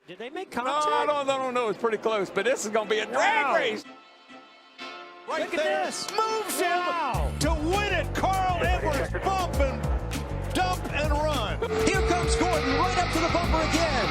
Did they make contact? No. It's pretty close, but this is going to be a drag race. Right Look there. At this. Moves him to win it. Carl Edwards bump and dump and run. Here comes Gordon right up to the bumper again.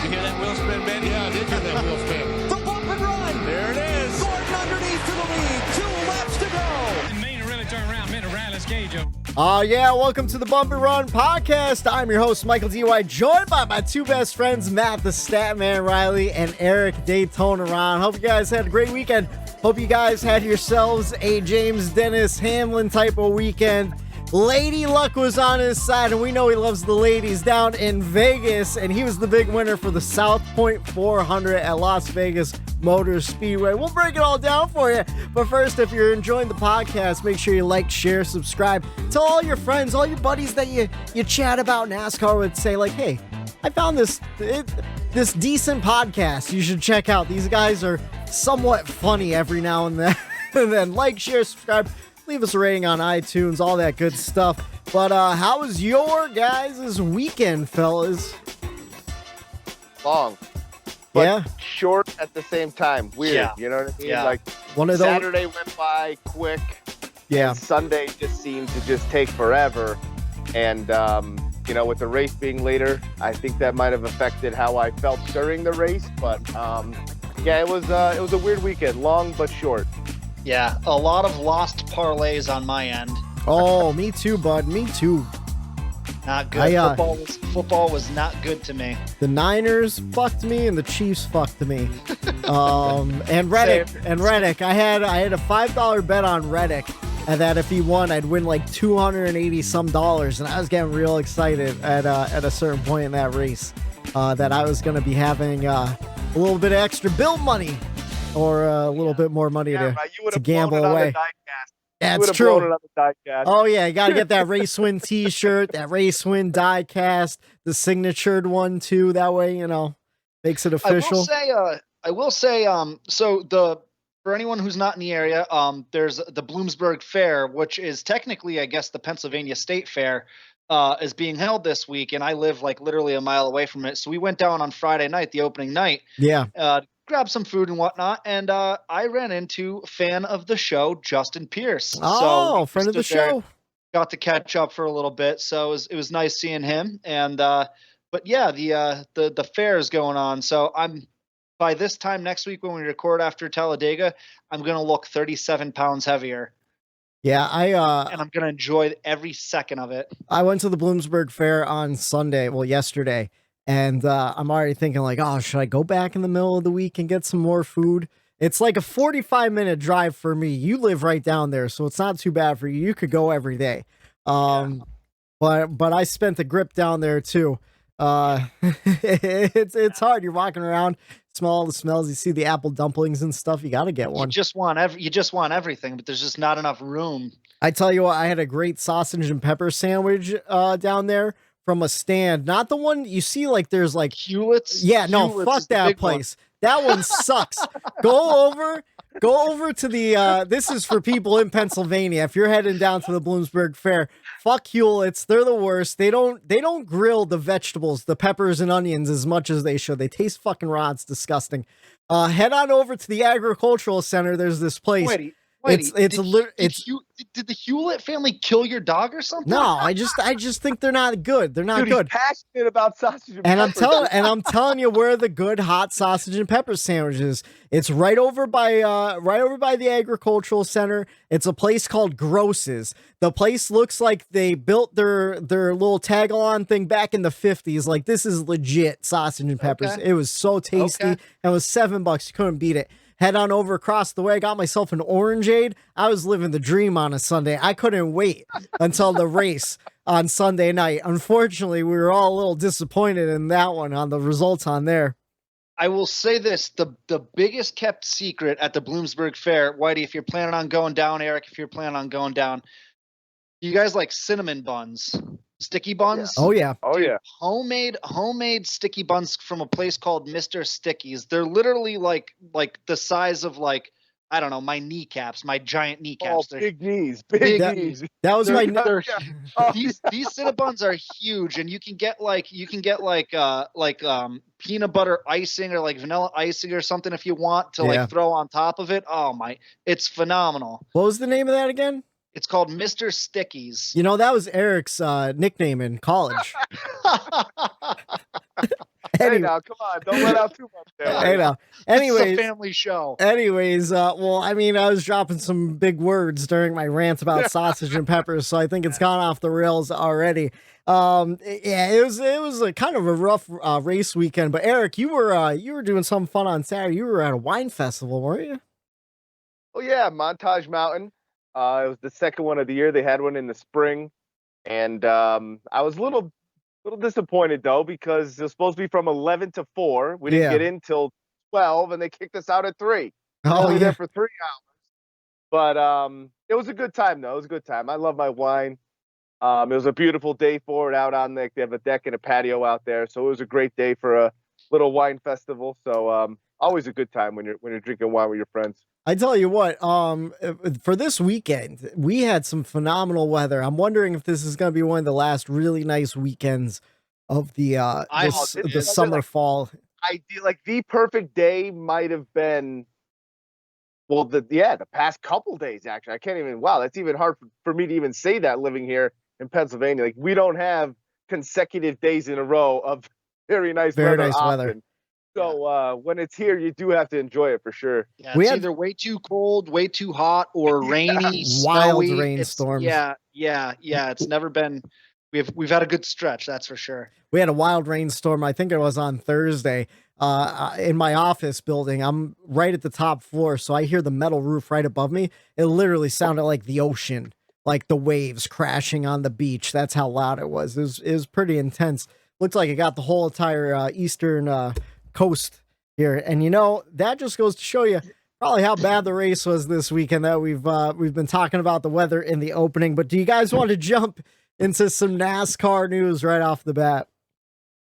You hear that wheel spin, Benny? Yeah, I did hear that wheel spin. The bump and run. There it is. Gordon underneath to the lead. 2 laps to go. Didn't mean to really turn around. Meant to ride his cage up. Welcome to the Bump and Run podcast. I'm your host, Michael D.Y., joined by my two best friends, Matt, the Stat Man Reilly, and Eric, Daytona Ron. Hope you guys had a great weekend. Hope you guys had yourselves a James Dennis Hamlin type of weekend. Lady Luck was on his side, and we know he loves the ladies down in Vegas, and he was the big winner for the South Point 400 at Las Vegas Motor Speedway. We'll break it all down for you. But first, if you're enjoying the podcast, make sure you like, share, subscribe. Tell all your friends, all your buddies that you chat about NASCAR with, say like, hey, I found this decent podcast you should check out. These guys are somewhat funny every now and then. And then like, share, subscribe. Leave us a rating on iTunes, all that good stuff. But how was your guys' weekend, fellas? Long, but yeah, short at the same time. Weird, yeah. You know what I mean? Yeah. Like one of those. Saturday went by quick. Yeah. And Sunday just seemed to just take forever. And with the race being later, I think that might have affected how I felt during the race. But it was a weird weekend, long but short. Yeah, a lot of lost parlays on my end. Oh, me too, bud. Me too. Not good. Football was not good to me. The Niners fucked me, and the Chiefs fucked me. And Reddick. I had a $5 bet on Reddick, and that if he won, I'd win like $280 some, and I was getting real excited at a certain point in that race that I was going to be having a little bit of extra bill money. Or a little bit more money to gamble away. Yeah, it's true. Oh, yeah. You got to get that Race Win t-shirt, that Race Win die cast, the signatured one, too. That way, makes it official. I will say, for anyone who's not in the area, there's the Bloomsburg Fair, which is technically, I guess, the Pennsylvania State Fair, is being held this week. And I live like literally a mile away from it. So we went down on Friday night, the opening night. Yeah. Grab some food and whatnot, and I ran into fan of the show, Justin Pierce. Oh, friend of the show. Got to catch up for a little bit, so it was nice seeing him. And but yeah, the fair is going on. So by this time next week when we record after Talladega, I'm gonna look 37 pounds heavier. Yeah, and I'm gonna enjoy every second of it. I went to the Bloomsburg Fair on yesterday. And I'm already thinking like, oh, should I go back in the middle of the week and get some more food? It's like a 45-minute drive for me. You live right down there, so it's not too bad for you. You could go every day. But I spent a grip down there too. It's hard. You're walking around, smell all the smells. You see the apple dumplings and stuff. You got to get one. You just want everything, but there's just not enough room. I tell you what, I had a great sausage and pepper sandwich down there. From a stand, not the one you see like there's like Hewlett's. Yeah, no, fuck that place. That one sucks. Go over to the this is for people in Pennsylvania. If you're heading down to the Bloomsburg Fair, fuck Hewlett's. They're the worst. They don't grill the vegetables, the peppers and onions as much as they should. They taste fucking raw. It's disgusting. Head on over to the agricultural center. There's this place. Did the Hewlett family kill your dog or something? No, I just think they're not good. They're not good. He's passionate about sausage and peppers. I'm I'm telling you where the good hot sausage and pepper sandwiches. It's right over by the agricultural center. It's a place called Gross's. The place looks like they built their little tag-along thing back in the 50s. Like this is legit sausage and peppers. Okay. It was so tasty. Okay. It was $7. You couldn't beat it. Head on over across the way. Got myself an orangeade. I was living the dream on a Sunday. I couldn't wait until the race on Sunday night. Unfortunately, we were all a little disappointed in that one on the results on there. I will say this, the biggest kept secret at the Bloomsburg Fair, Whitey, if you're planning on going down, Eric, if you're planning on going down, you guys like cinnamon buns, sticky buns? Yeah. Oh, yeah. Oh, yeah. Homemade sticky buns from a place called Mr. Sticky's. They're literally like the size of like, I don't know, my kneecaps, my giant kneecaps. Oh, big knees, big knees. That was my. These Cinnabons are huge, and you can get like peanut butter icing or like vanilla icing or something if you want to like throw on top of it. Oh my, it's phenomenal. What was the name of that again? It's called Mr. Stickies. You know, that was Eric's nickname in college. Hey now, come on, don't let out too much there. Hey now. Anyways, it's a family show. Anyways, well, I mean, I was dropping some big words during my rant about sausage and peppers, so I think it's gone off the rails already. Yeah, it was a kind of a rough race weekend. But Eric, you were doing something fun on Saturday. You were at a wine festival, weren't you? Oh yeah, Montage Mountain. It was the second one of the year. They had one in the spring, and I was a little disappointed though, because it was supposed to be from 11 to 4. We didn't get in till 12, and they kicked us out at 3. Only there for 3 hours. But it was a good time though. It was a good time. I love my wine. It was a beautiful day for it out on they have a deck and a patio out there, so it was a great day for a little wine festival. So always a good time when you're drinking wine with your friends. I tell you what, for this weekend, we had some phenomenal weather. I'm wondering if this is going to be one of the last really nice weekends of the summer fall. The perfect day might have been, well, the past couple days actually. I can't even. Wow, that's even hard for me to even say that living here in Pennsylvania. Like, we don't have consecutive days in a row of very nice weather. So when it's here, you do have to enjoy it for sure. Yeah, it's either way too cold, way too hot, or rainy, wild snowy. rainstorms. Yeah. It's never been. We've had a good stretch, that's for sure. We had a wild rainstorm. I think it was on Thursday. In my office building, I'm right at the top floor, so I hear the metal roof right above me. It literally sounded like the ocean, like the waves crashing on the beach. That's how loud it was. It was pretty intense. Looked like it got the whole entire eastern coast here, and that just goes to show you probably how bad the race was this weekend. That we've been talking about the weather in the opening, but do you guys want to jump into some NASCAR news right off the bat?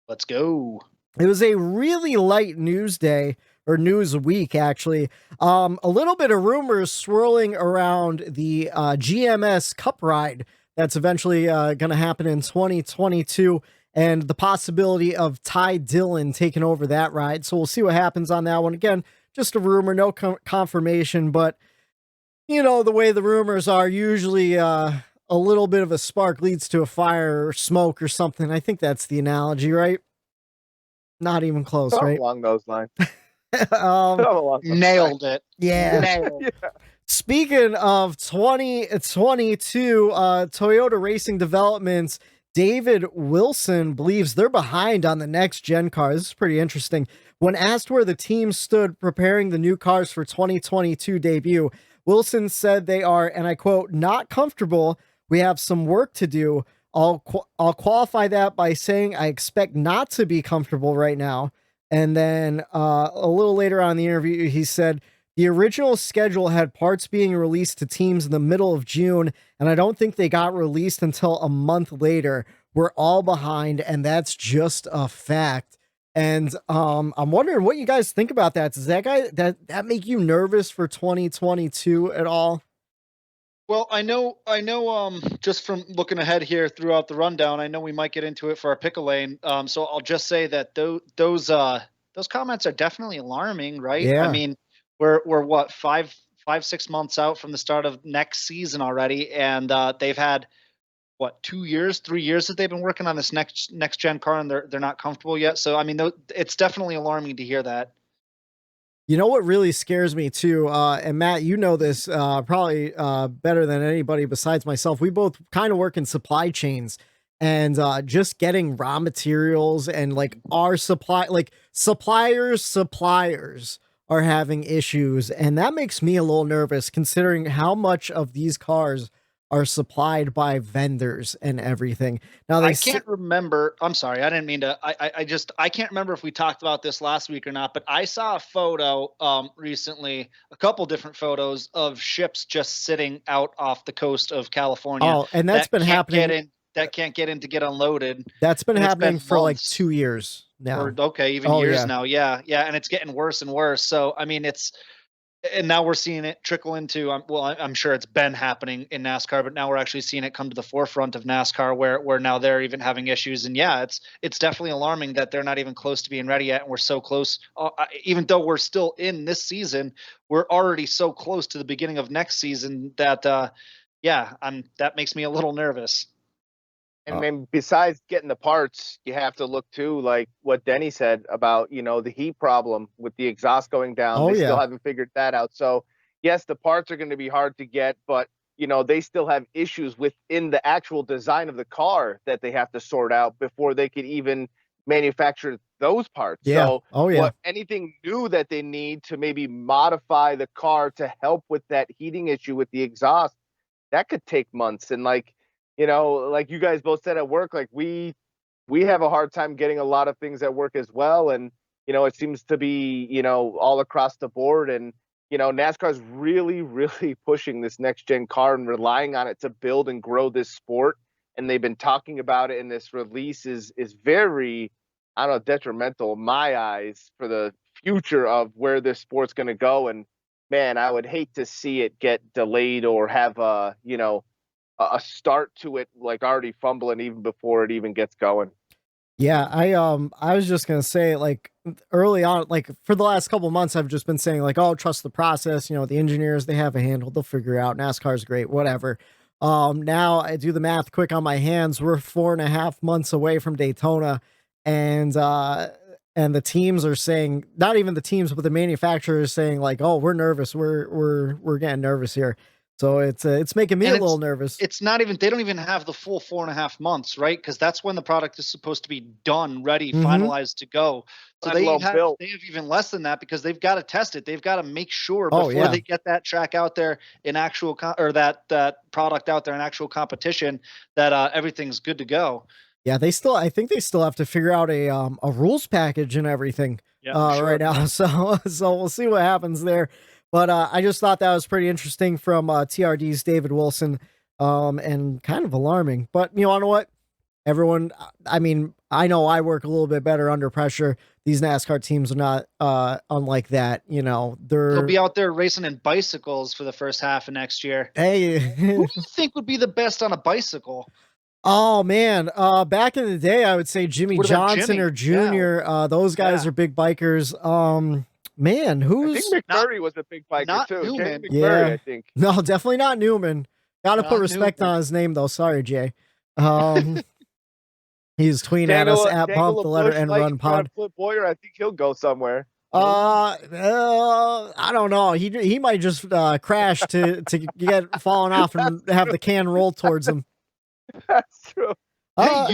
Let's go. It was a really light news day, or news week actually. A little bit of rumors swirling around the GMS Cup ride that's eventually going to happen in 2022. And the possibility of Ty Dillon taking over that ride. So we'll see what happens on that one. Again, just a rumor, no confirmation, but the way the rumors are, usually a little bit of a spark leads to a fire or smoke or something. I think that's the analogy, right? Not even close, right? Along those lines. Nailed it. Yeah. Nailed it. Speaking of 2022 Toyota Racing Developments, David Wilson believes they're behind on the next gen car. This is pretty interesting. When asked where the team stood preparing the new cars for 2022 debut, Wilson said they are, and I quote, "not comfortable. We have some work to do. I'll qualify that by saying I expect not to be comfortable right now." And then a little later on in the interview, he said, "The original schedule had parts being released to teams in the middle of June, and I don't think they got released until a month later. We're all behind, and that's just a fact." And I'm wondering what you guys think about that. Does that make you nervous for 2022 at all? Well, I know. Just from looking ahead here throughout the rundown, I know we might get into it for our pickle lane. So I'll just say that those comments are definitely alarming, right? Yeah. I mean, we're what 5-6 months out from the start of next season already, and they've had 3 years that they've been working on this next gen car, and they're not comfortable yet. So I mean, it's definitely alarming to hear that. You know what really scares me too, and Matt, you know this probably better than anybody besides myself. We both kind of work in supply chains, and just getting raw materials and like our suppliers are having issues, and that makes me a little nervous considering how much of these cars are supplied by vendors and everything. Now I can't remember. I'm sorry, I didn't mean to. I can't remember if we talked about this last week or not. But I saw a photo recently, a couple different photos of ships just sitting out off the coast of California. Oh, and that's been happening. That can't get in to get unloaded. That's been happening for like 2 years now. Or, okay, even years now. Yeah, and it's getting worse and worse. So I mean, it's and now we're seeing it trickle into, I'm sure it's been happening in NASCAR, but now we're actually seeing it come to the forefront of NASCAR where now they're even having issues. And yeah, it's definitely alarming that they're not even close to being ready yet. And we're so close, even though we're still in this season, we're already so close to the beginning of next season that, that makes me a little nervous. And then besides getting the parts, you have to look too, like what Denny said about, the heat problem with the exhaust going down. They still haven't figured that out. So yes, the parts are going to be hard to get, but they still have issues within the actual design of the car that they have to sort out before they could even manufacture those parts. Yeah. So anything new that they need to maybe modify the car to help with that heating issue with the exhaust, that could take months. And like you guys both said at work, like we have a hard time getting a lot of things at work as well. And, it seems to be, all across the board. And, NASCAR is really, really pushing this next gen car and relying on it to build and grow this sport. And they've been talking about it, and this release is very, detrimental in my eyes for the future of where this sport's going to go. And man, I would hate to see it get delayed or have a start to it like already fumbling even before it even gets going. Yeah, I was just gonna say, like, early on, like for the last couple of months, I've just been saying like, oh, trust the process. The engineers, they have a handle, they'll figure it out. NASCAR's great, whatever. Now I do the math quick on my hands. We're 4.5 months away from Daytona, and the teams are saying, not even the teams, but the manufacturers saying like, oh, we're nervous. We're getting nervous here. So it's making me a little nervous. It's not even, they don't even have the full 4.5 months, right? Because that's when the product is supposed to be done, ready, finalized to go. So they have even less than that because they've got to test it. They've got to make sure before they get that track out there in actual that product out there in actual competition that everything's good to go. Yeah, I think they still have to figure out a rules package and everything right now. So we'll see what happens there. But I just thought that was pretty interesting from TRD's David Wilson, and kind of alarming. But you know what? Everyone, I mean, I know I work a little bit better under pressure. These NASCAR teams are not unlike that. They'll be out there racing in bicycles for the first half of next year. Hey, who do you think would be the best on a bicycle? Oh man, back in the day, I would say Jimmy Johnson or Junior. Those guys are big bikers. Man, I think McMurray was a big biker too. Newman. McMurray, I think. No, definitely not Newman. Got to put respect on his name though. Sorry, Jay. He's tweeting at us at Bump the letter N Run Pod. Flip Boyer, I think he'll go somewhere. I don't know. He might just crash to get fallen off and have the can roll towards him. That's true. Hey,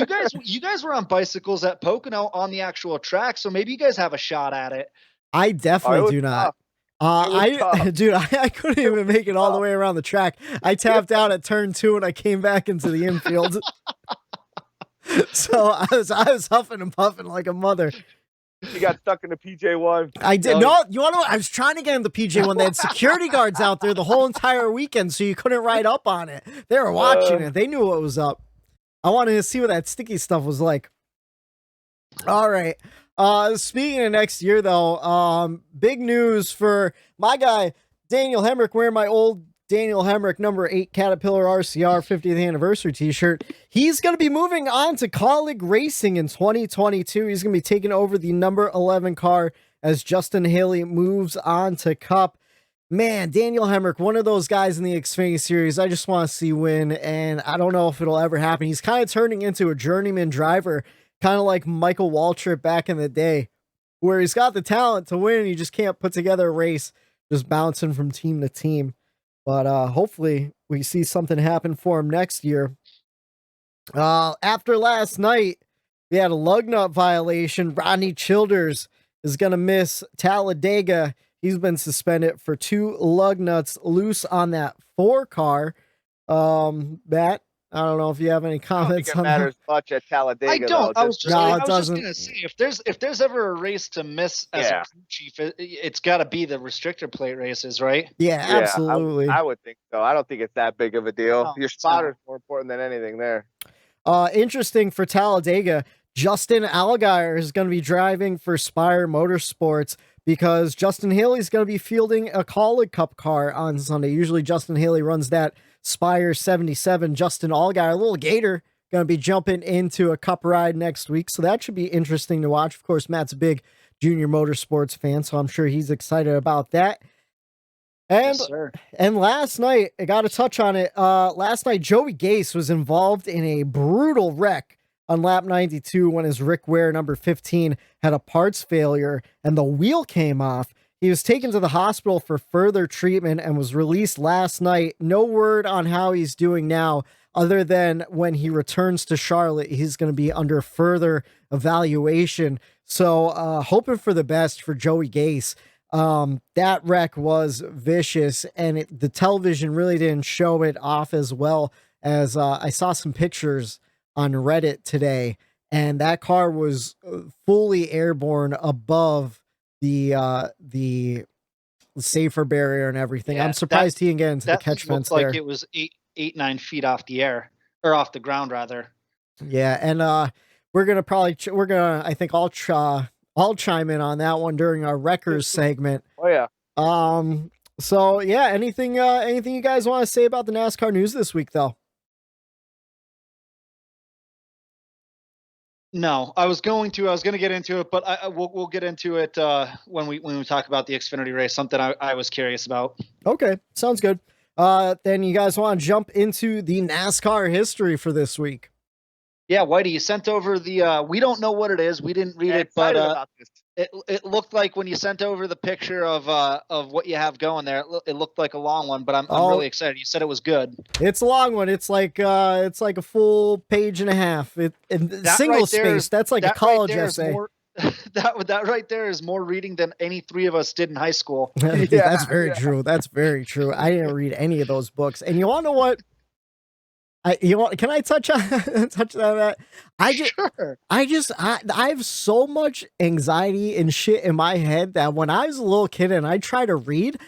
you guys were on bicycles at Pocono on the actual track, so maybe you guys have a shot at it. I definitely do not. I couldn't even make it all the way around the track. I tapped out at turn 2 and I came back into the infield. So I was huffing and puffing like a mother. You got stuck in the PJ1. I did. No, you want to know? I was trying to get in the PJ1. They had security guards out there the whole entire weekend, so you couldn't ride up on it. They were watching it. They knew what was up. I wanted to see what that sticky stuff was like. All right. Speaking of next year, though, big news for my guy, Daniel Hemrick, wearing my old Daniel Hemrick number 8 Caterpillar RCR 50th anniversary t-shirt. He's going to be moving on to Colleague Racing in 2022. He's going to be taking over the number 11 car as Justin Haley moves on to Cup. Man, Daniel Hemrick, one of those guys in the Xfinity Series I just want to see win, and I don't know if it'll ever happen. He's kind of turning into a journeyman driver, kind of like Michael Waltrip back in the day, where he's got the talent to win. He just can't put together a race, just bouncing from team to team. But hopefully we see something happen for him next year. After last night, we had a lug nut violation. Rodney Childers is going to miss Talladega. He's been suspended for 2 lug nuts loose on that 4 car. Matt, I don't know if you have any comments on that. I don't think it matters much at Talladega. I don't. Though. I was just going to say, if there's ever a race to miss as a crew chief, it's got to be the restrictor plate races, right? Yeah, absolutely. I would think so. I don't think it's that big of a deal. Your spotter's more important than anything there. Interesting for Talladega. Justin Allgaier is going to be driving for Spire Motorsports because Justin Haley is going to be fielding a College Cup car on Sunday. Usually Justin Haley runs that Spire 77. Justin Allgaier, a little gator, going to be jumping into a Cup ride next week. So that should be interesting to watch. Of course, Matt's a big Junior Motorsports fan, so I'm sure he's excited about that. And, Yes, sir. and last night, I got to touch on it. Last night, Joey Gase was involved in a brutal wreck on lap 92 when his Rick Ware number 15 had a parts failure and the wheel came off. He was taken to the hospital for further treatment and was released last night. No word on how he's doing now, other than when he returns to Charlotte, he's going to be under further evaluation. So hoping for the best for Joey Gase. That wreck was vicious, and the television really didn't show it off as well as I saw some pictures on Reddit today, and that car was fully airborne above the safer barrier and everything. Yeah, I'm surprised he didn't get into the catch fence there. Like it was 9 feet off the air, or off the ground rather. Yeah, and I think I'll chime in on that one during our Wreckers segment. Oh yeah. So yeah, anything you guys want to say about the NASCAR news this week though? No, I was going to get into it, but we'll get into it when we talk about the Xfinity race. Something I was curious about. Okay, sounds good. Then you guys want to jump into the NASCAR history for this week? Yeah, Whitey, you sent over the. We don't know what it is. We didn't read it, but it looked like when you sent over the picture of what you have going there, it looked like a long one. But I'm really excited. You said it was good. It's a long one. It's like a full page and a half. Single space. That's like a college essay. That right there is more reading than any three of us did in high school. That's very true. That's very true. I didn't read any of those books. And you want to know what? Can I touch on that? I have so much anxiety and shit in my head that when I was a little kid and I tried to read,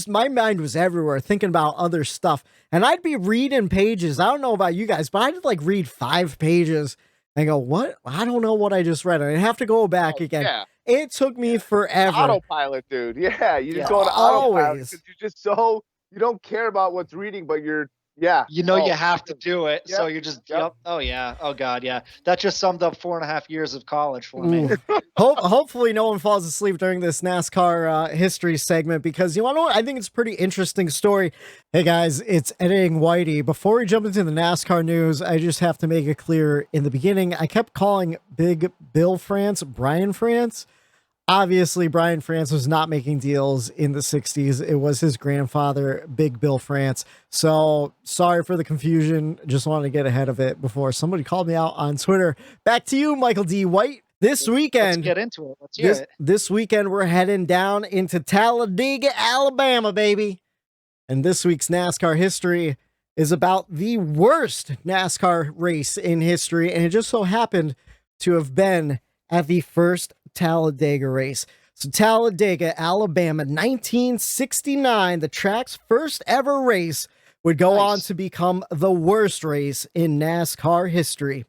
my mind was everywhere thinking about other stuff. And I'd be reading pages. I don't know about you guys, but I'd like read 5 pages and go, what? I don't know what I just read. And I'd have to go back again. Yeah. It took me forever. Autopilot, dude. Yeah. You just go to autopilot because you're just you don't care about what's reading, but you're, yeah. You have to do it. Yep. So you're just, yep. Oh, yeah. Oh, God. Yeah. That just summed up 4.5 years of college for me. Hopefully no one falls asleep during this NASCAR history segment because you want to know what? I think it's a pretty interesting story. Hey, guys, it's Editing Whitey. Before we jump into the NASCAR news, I just have to make it clear in the beginning, I kept calling Big Bill France Brian France. Obviously, Brian France was not making deals in the 60s. It was his grandfather, Big Bill France. So sorry for the confusion. Just wanted to get ahead of it before somebody called me out on Twitter. Back to you, Michael D. White. This weekend, let's get into it. Let's hear it. This weekend, we're heading down into Talladega, Alabama, baby. And this week's NASCAR history is about the worst NASCAR race in history. And it just so happened to have been at the first Talladega race. So Talladega, Alabama, 1969, the track's first ever race, would go on to become the worst race in NASCAR history.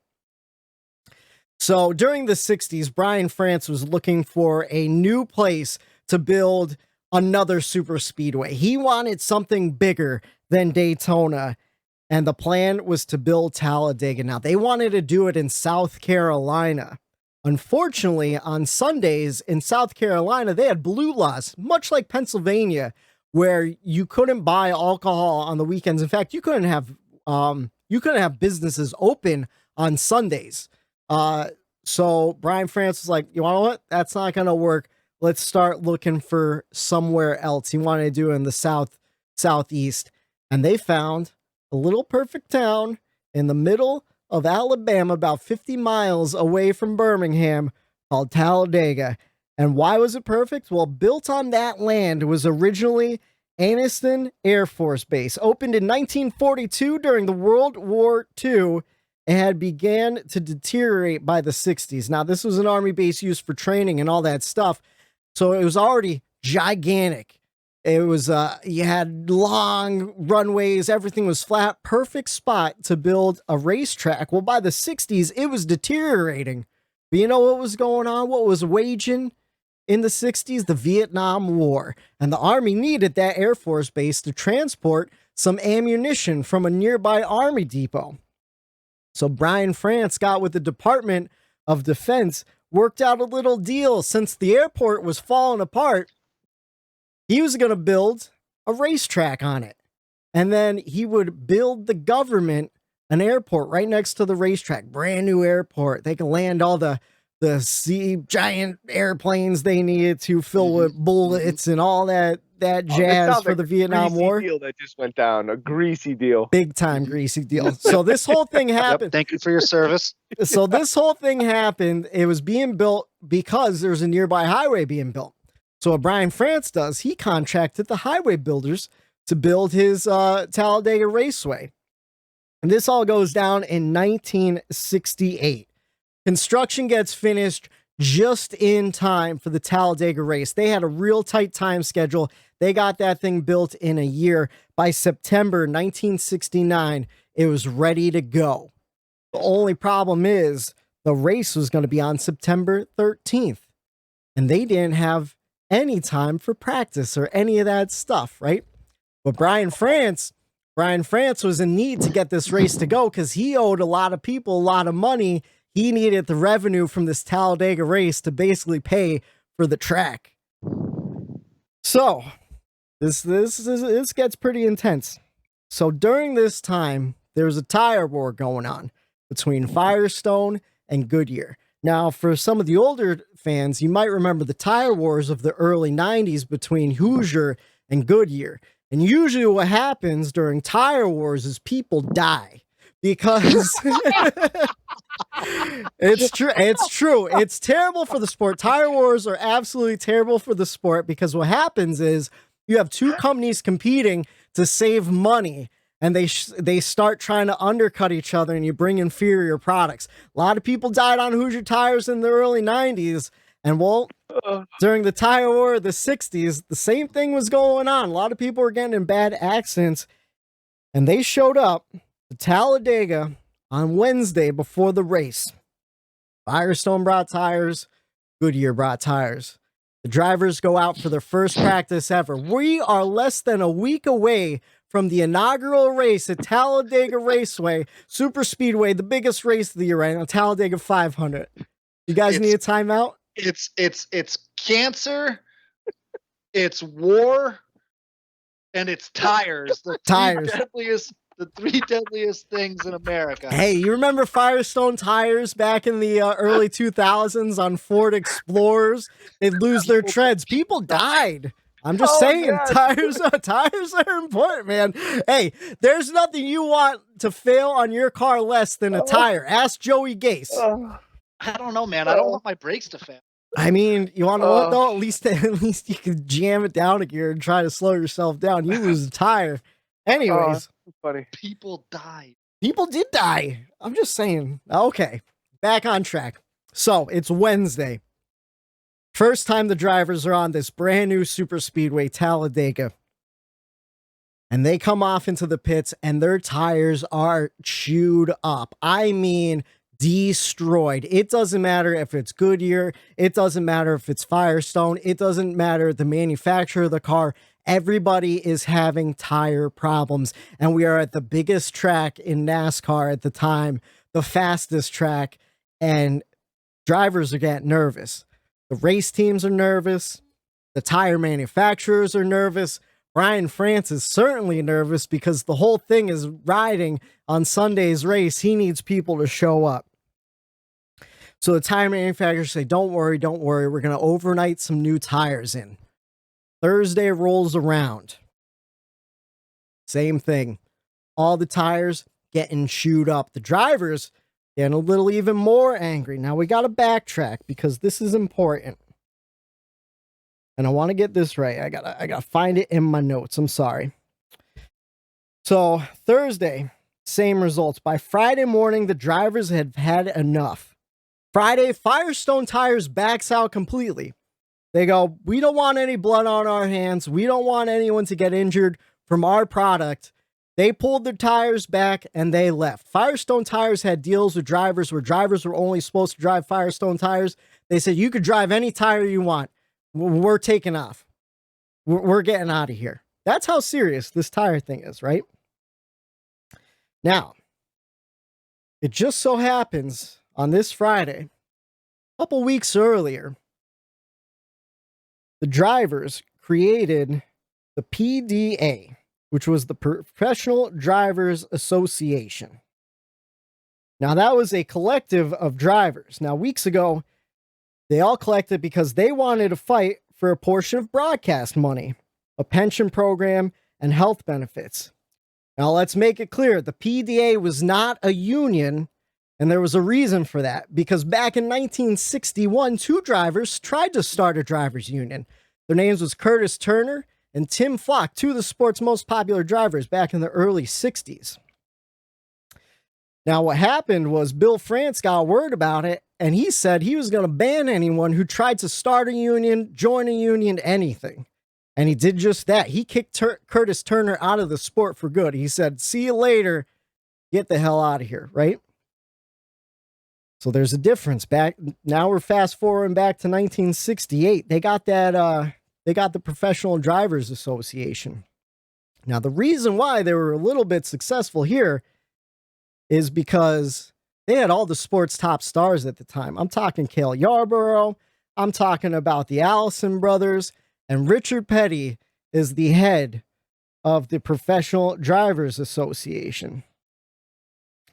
So during the 60s, Brian France was looking for a new place to build another super speedway. He wanted something bigger than Daytona, and the plan was to build Talladega. Now, they wanted to do it in South Carolina. Unfortunately, on Sundays in South Carolina, they had blue laws, much like Pennsylvania, where you couldn't buy alcohol on the weekends. In fact, you couldn't have businesses open on Sundays. So Brian France was like, you want to know what? That's not going to work. Let's start looking for somewhere else. He wanted to do it in the southeast. And they found a little perfect town in the middle of Alabama, about 50 miles away from Birmingham, called Talladega. And why was it perfect? Well, built on that land was originally Anniston Air Force Base. Opened in 1942 during the World War II, it had began to deteriorate by the 60s. Now, this was an Army base used for training and all that stuff, so it was already gigantic. It was, you had long runways. Everything was flat. Perfect spot to build a racetrack. Well, by the 60s, it was deteriorating. But you know what was going on? What was waging in the 60s? The Vietnam War. And the Army needed that Air Force base to transport some ammunition from a nearby Army depot. So Brian France got with the Department of Defense, worked out a little deal. Since the airport was falling apart, he was going to build a racetrack on it. And then he would build the government an airport right next to the racetrack. Brand new airport. They can land all the giant airplanes they needed to fill with bullets and all that jazz for the Vietnam War. Deal that just went down. A greasy deal. Big time greasy deal. So this whole thing happened. Yep, thank you for your service. So this whole thing happened. It was being built because there's a nearby highway being built. So what Brian France does, he contracted the highway builders to build his Talladega Raceway. And this all goes down in 1968. Construction gets finished just in time for the Talladega race. They had a real tight time schedule. They got that thing built in a year. By September 1969, it was ready to go. The only problem is the race was going to be on September 13th. And they didn't have any time for practice or any of that stuff, right? But Brian France was in need to get this race to go because he owed a lot of people a lot of money. He needed the revenue from this Talladega race to basically pay for the track. So this gets pretty intense. So during this time, there's a tire war going on between Firestone and Goodyear. Now, for some of the older fans, you might remember the tire wars of the early 90s between Hoosier and Goodyear. And usually what happens during tire wars is people die because it's true. It's terrible for the sport. Tire wars are absolutely terrible for the sport because what happens is you have two companies competing to save money. And they start trying to undercut each other and you bring inferior products. A lot of people died on Hoosier tires in the early 90s. And well, during the tire war of the 60s, the same thing was going on. A lot of people were getting in bad accidents. And they showed up to Talladega on Wednesday before the race. Firestone brought tires. Goodyear brought tires. The drivers go out for their first practice ever. We are less than a week away from the inaugural race at Talladega Raceway, Super Speedway, the biggest race of the year right now, Talladega 500. You guys need a timeout? It's cancer, it's war, and it's tires. The three deadliest things in America. Hey, you remember Firestone tires back in the early 2000s on Ford Explorers? They'd lose their treads. People died. I'm just saying, tires are important, man. Hey, there's nothing you want to fail on your car less than a tire. Ask Joey Gase. I don't know, man. I don't want my brakes to fail. I mean, you want to know what, though? At least you can jam it down a gear and try to slow yourself down. You lose a tire. Anyways. Funny. People died. People did die. I'm just saying. Okay, back on track. So, it's Wednesday. First time the drivers are on this brand new super speedway, Talladega. And they come off into the pits and their tires are chewed up. I mean, destroyed. It doesn't matter if it's Goodyear. It doesn't matter if it's Firestone. It doesn't matter the manufacturer of the car. Everybody is having tire problems. And we are at the biggest track in NASCAR at the time, the fastest track, and drivers are getting nervous. The race teams are nervous. The tire manufacturers are nervous. Brian France is certainly nervous because the whole thing is riding on Sunday's race. He needs people to show up. So the tire manufacturers say, don't worry. We're going to overnight some new tires in. Thursday rolls around. Same thing. All the tires getting chewed up. The drivers getting a little even more angry. Now we got to backtrack because this is important. And I want to get this right. I gotta find it in my notes. I'm sorry. So Thursday, same results. By Friday morning, the drivers had had enough. Friday, Firestone tires backs out completely. They go, we don't want any blood on our hands. We don't want anyone to get injured from our product. They pulled their tires back and they left. Firestone Tires had deals with drivers where drivers were only supposed to drive Firestone tires. They said, you could drive any tire you want. We're taking off. We're getting out of here. That's how serious this tire thing is, right? Now, it just so happens on this Friday, a couple weeks earlier, the drivers created the PDA, which was the Professional Drivers Association. Now, that was a collective of drivers. Now, weeks ago, they all collected because they wanted to fight for a portion of broadcast money, a pension program, and health benefits. Now, let's make it clear. The PDA was not a union, and there was a reason for that. Because back in 1961, two drivers tried to start a drivers' union. Their names was Curtis Turner and Tim Flock, two of the sport's most popular drivers back in the early 60s. Now, what happened was Bill France got word about it, and he said he was going to ban anyone who tried to start a union, join a union, anything. And he did just that. He kicked Curtis Turner out of the sport for good. He said, see you later. Get the hell out of here, right? So there's a difference. Now we're fast forwarding back to 1968. They got that, they got the Professional Drivers Association. Now, the reason why they were a little bit successful here is because they had all the sport's top stars at the time. I'm talking Cale Yarborough. I'm talking about the Allison brothers. And Richard Petty is the head of the Professional Drivers Association.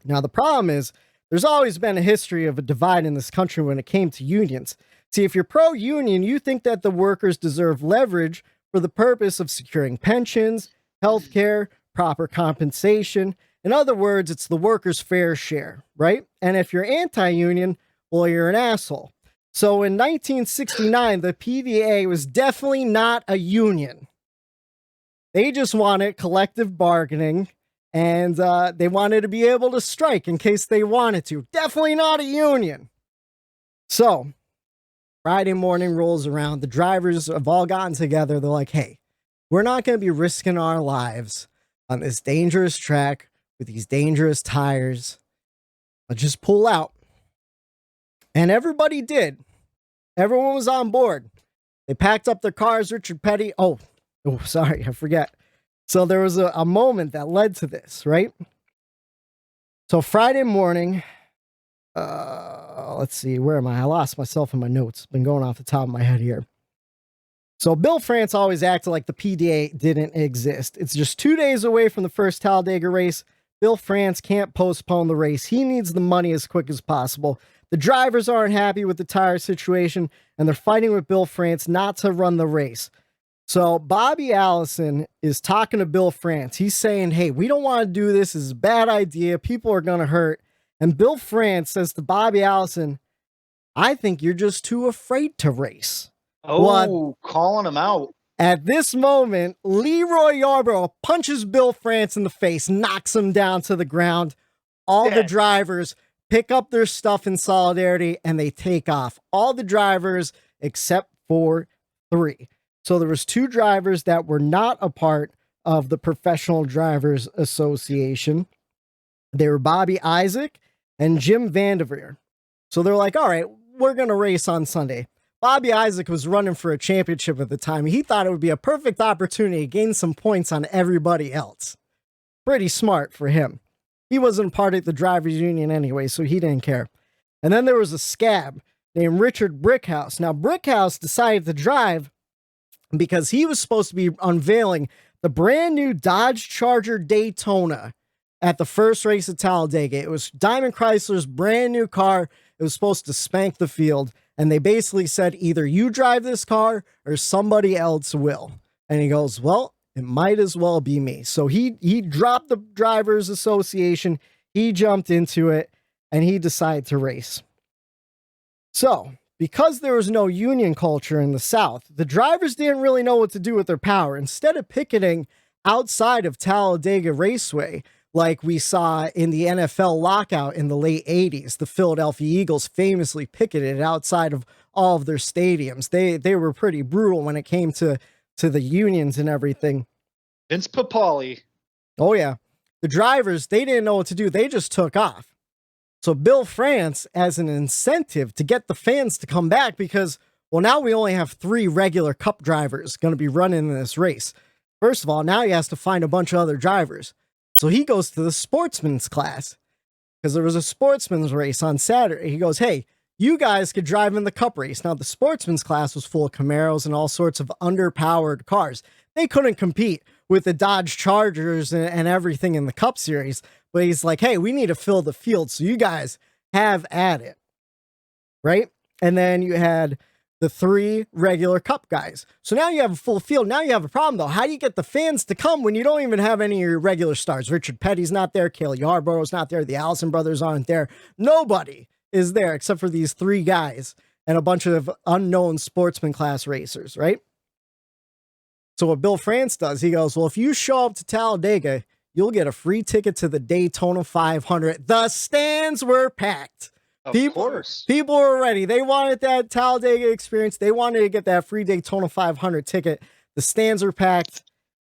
Now, the problem is there's always been a history of a divide in this country when it came to unions. See, if you're pro-union, you think that the workers deserve leverage for the purpose of securing pensions, health care, proper compensation. In other words, it's the workers' fair share, right? And if you're anti-union, well, you're an asshole. So in 1969, the PDA was definitely not a union. They just wanted collective bargaining, and they wanted to be able to strike in case they wanted to. Definitely not a union. So Friday morning rolls around. The drivers have all gotten together. They're like, hey, we're not going to be risking our lives on this dangerous track with these dangerous tires. Let's just pull out. And everybody did. Everyone was on board. They packed up their cars. Richard Petty. Oh, sorry, I forget. So there was a moment that led to this, right? So Friday morning, let's see, where am I? I lost myself in my notes. Been going off the top of my head here. So Bill France always acted like the PDA didn't exist. It's just 2 days away from the first Talladega race. Bill France can't postpone the race. He needs the money as quick as possible. The drivers aren't happy with the tire situation, and they're fighting with Bill France not to run the race. So Bobby Allison is talking to Bill France. He's saying, hey, we don't want to do this. This is a bad idea. People are going to hurt. And Bill France says to Bobby Allison, I think you're just too afraid to race. Oh, calling him out. At this moment, Leroy Yarborough punches Bill France in the face, knocks him down to the ground. All the drivers pick up their stuff in solidarity, and they take off. All the drivers except for 3. So there was 2 drivers that were not a part of the Professional Drivers Association. They were Bobby Isaac and Jim Vanderveer. So they're like, all right, we're going to race on Sunday. Bobby Isaac was running for a championship at the time. He thought it would be a perfect opportunity to gain some points on everybody else. Pretty smart for him. He wasn't part of the drivers union anyway, so he didn't care. And then there was a scab named Richard Brickhouse. Now, Brickhouse decided to drive because he was supposed to be unveiling the brand new Dodge Charger Daytona at the first race at Talladega. It was Diamond Chrysler's brand new car. It was supposed to spank the field. And they basically said, either you drive this car or somebody else will. And he goes, well, it might as well be me. So he dropped the Drivers Association. He jumped into it and he decided to race. So because there was no union culture in the South, the drivers didn't really know what to do with their power. Instead of picketing outside of Talladega Raceway, like we saw in the NFL lockout in the late 80s, the Philadelphia Eagles famously picketed outside of all of their stadiums. They were pretty brutal when it came to the unions and everything. Vince Papali. Oh yeah. The drivers, they didn't know what to do. They just took off. So Bill France, as an incentive to get the fans to come back, because, well, now we only have 3 regular Cup drivers going to be running in this race. First of all, now he has to find a bunch of other drivers. So he goes to the sportsman's class, because there was a sportsman's race on Saturday. He goes, hey, you guys could drive in the Cup race. Now, the sportsman's class was full of Camaros and all sorts of underpowered cars. They couldn't compete with the Dodge Chargers and everything in the Cup Series. But he's like, hey, we need to fill the field, so you guys have at it, right? And then you had the 3 regular Cup guys. So now you have a full field. Now you have a problem, though. How do you get the fans to come when you don't even have any of your regular stars? Richard Petty's not there. Cale Yarborough's not there. The Allison brothers aren't there. Nobody is there except for these 3 guys and a bunch of unknown sportsman class racers, right? So what Bill France does, he goes, well, if you show up to Talladega, you'll get a free ticket to the Daytona 500. The stands were packed. Of people were ready. They wanted that Talladega experience. They wanted to get that free Daytona 500 ticket. The stands were packed.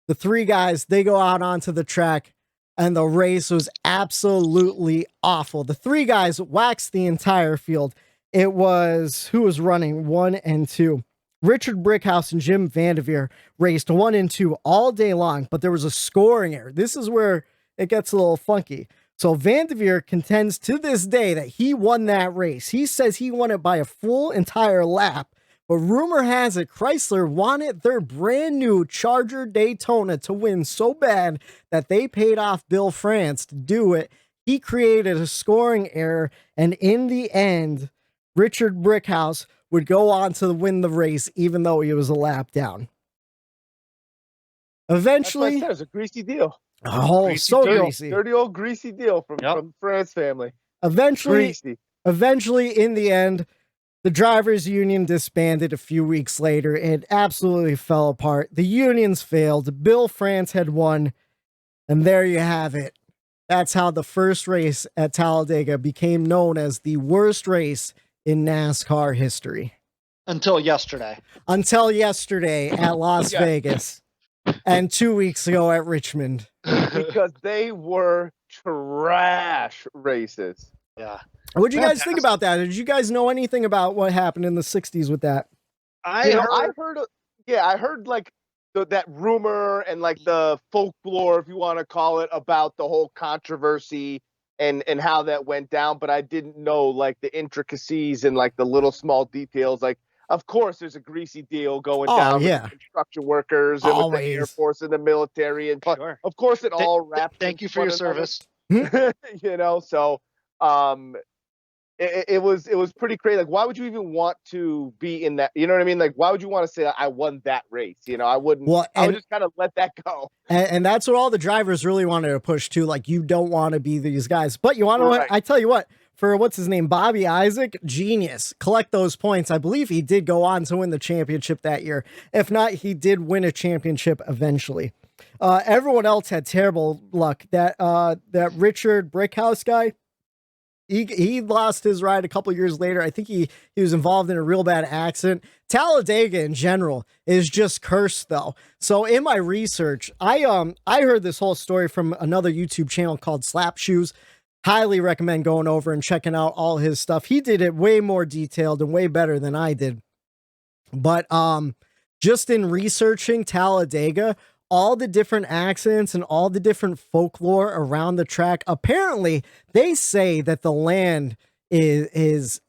The 3 guys, they go out onto the track, and the race was absolutely awful. The 3 guys waxed the entire field. It was, who was running 1 and 2? Richard Brickhouse and Jim Vanderveer raced 1 and 2 all day long, but there was a scoring error. This is where it gets a little funky. So Vanderveer contends to this day that he won that race. He says he won it by a full entire lap, but rumor has it Chrysler wanted their brand new Charger Daytona to win so bad that they paid off Bill France to do it. He created a scoring error, and in the end, Richard Brickhouse would go on to win the race, even though he was a lap down. Eventually, That's what I said, it was a greasy deal. Oh, Greasy so deal. greasy. Dirty old greasy deal from the France family. Eventually, Greasy. in the end, the drivers' union disbanded a few weeks later. It absolutely fell apart. The unions failed. Bill France had won, and there you have it. That's how the first race at Talladega became known as the worst race in NASCAR history. Until yesterday. At Las Vegas. And 2 weeks ago at Richmond. Because they were trash races. Yeah. What did you guys think about that? Did you guys know anything about what happened in the 60s with that? I heard like that rumor and like the folklore, if you want to call it, about the whole controversy and how that went down, but I didn't know like the intricacies and like the little small details. Like, of course, there's a greasy deal going down with the construction workers and with the Air Force and the military, and of course it all wraps. Thank you for your service. You know, so it was pretty crazy. Like, why would you even want to be in that? You know what I mean? Like, why would you want to say I won that race? You know, I wouldn't. Well, I would just kind of let that go. And that's what all the drivers really wanted to push too. Like, you don't want to be these guys, but you want to. Right. I tell you what. For what's his name, Bobby Isaac, genius. Collect those points. I believe he did go on to win the championship that year. If not, he did win a championship eventually. Everyone else had terrible luck. That Richard Brickhouse guy, he lost his ride a couple years later. I think he was involved in a real bad accident. Talladega in general is just cursed though. So in my research, I heard this whole story from another YouTube channel called Slap Shoes. Highly recommend going over and checking out all his stuff. He did it way more detailed and way better than I did. But just in researching Talladega, all the different accidents and all the different folklore around the track, apparently they say that the land is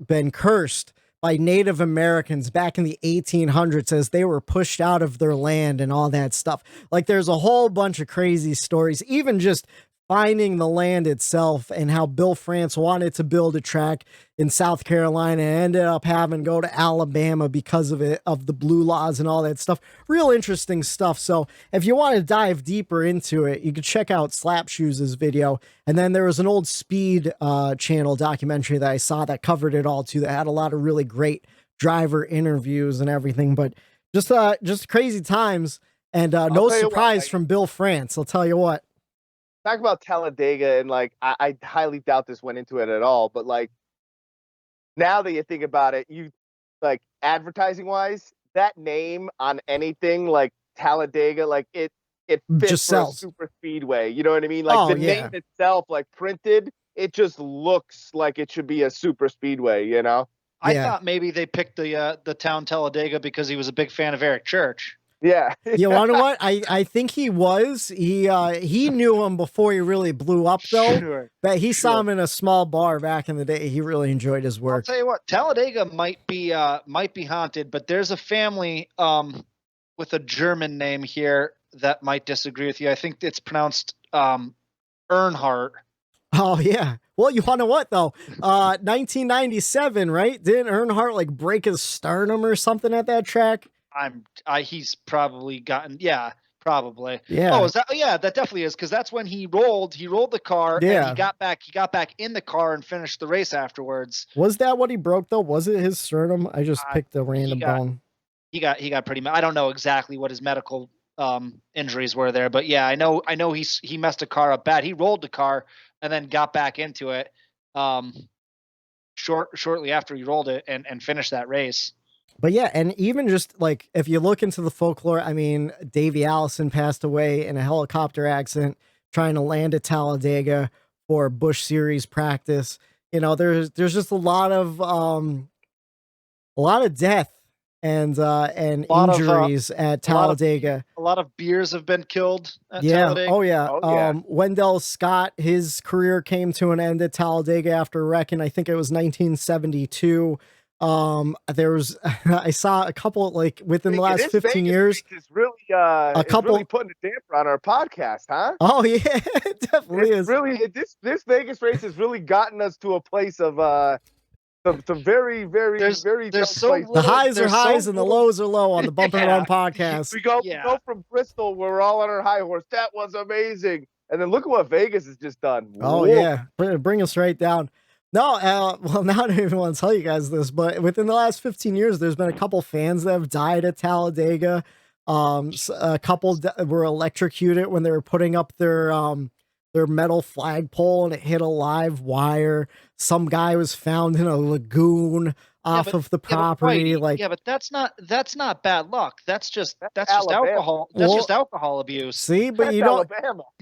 been cursed by Native Americans back in the 1800s as they were pushed out of their land and all that stuff. Like, there's a whole bunch of crazy stories, even just finding the land itself and how Bill France wanted to build a track in South Carolina and ended up having to go to Alabama because of it, of the blue laws and all that stuff. Real interesting stuff. So if you want to dive deeper into it, you can check out Slap Shoes' video. And then there was an old Speed channel documentary that I saw that covered it all too, that had a lot of really great driver interviews and everything. But just crazy times, and no surprise from Bill France. I'll tell you what. Talk about Talladega, and like I highly doubt this went into it at all, but like now that you think about it, you like advertising wise, that name on anything like Talladega, like it fits Just for a sells. super speedway. You know what I mean? Like the name itself, like printed, it just looks like it should be a super speedway, you know? I thought maybe they picked the town Talladega because he was a big fan of Eric Church. Yeah. You know what? I think he was. He knew him before he really blew up, though. Sure. But he saw him in a small bar back in the day. He really enjoyed his work. I'll tell you what, Talladega might be haunted, but there's a family with a German name here that might disagree with you. I think it's pronounced Earnhardt. Oh yeah. Well, you want to know what though? 1997, right? Didn't Earnhardt like break his sternum or something at that track? He's probably gotten probably. Yeah. Oh, is that? Yeah, that definitely is because that's when he rolled the car. Yeah. And he got back in the car and finished the race afterwards. Was that what he broke though? Was it his sternum? I just picked a random bone. He got pretty. I don't know exactly what his medical injuries were there, but yeah, I know he messed a car up bad. He rolled the car and then got back into it shortly after he rolled it and finished that race. But yeah, and even just like if you look into the folklore, I mean, Davey Allison passed away in a helicopter accident trying to land at Talladega for Busch Series practice. You know, there's just a lot of death and injuries at Talladega. A lot of beers have been killed at Talladega. Oh yeah. Wendell Scott, his career came to an end at Talladega after a wreck in, I think it was 1972. There was I saw a couple like within the last 15 years. It's really really putting a damper on our podcast, huh? Oh yeah, it definitely is. Really, this Vegas race has really gotten us to a place of some very there's so little, the highs are highs and the lows are low on the Bump and Run podcast. We go from Bristol where we're all on our high horse. That was amazing. And then look at what Vegas has just done. Oh, yeah. Bring us right down. No, well, now I don't even want to tell you guys this, but within the last 15 years, there's been a couple fans that have died at Talladega. A couple were electrocuted when they were putting up their metal flagpole and it hit a live wire. Some guy was found in a lagoon off of the property. But that's not bad luck. That's just alcohol. That's just alcohol abuse. See, but you don't.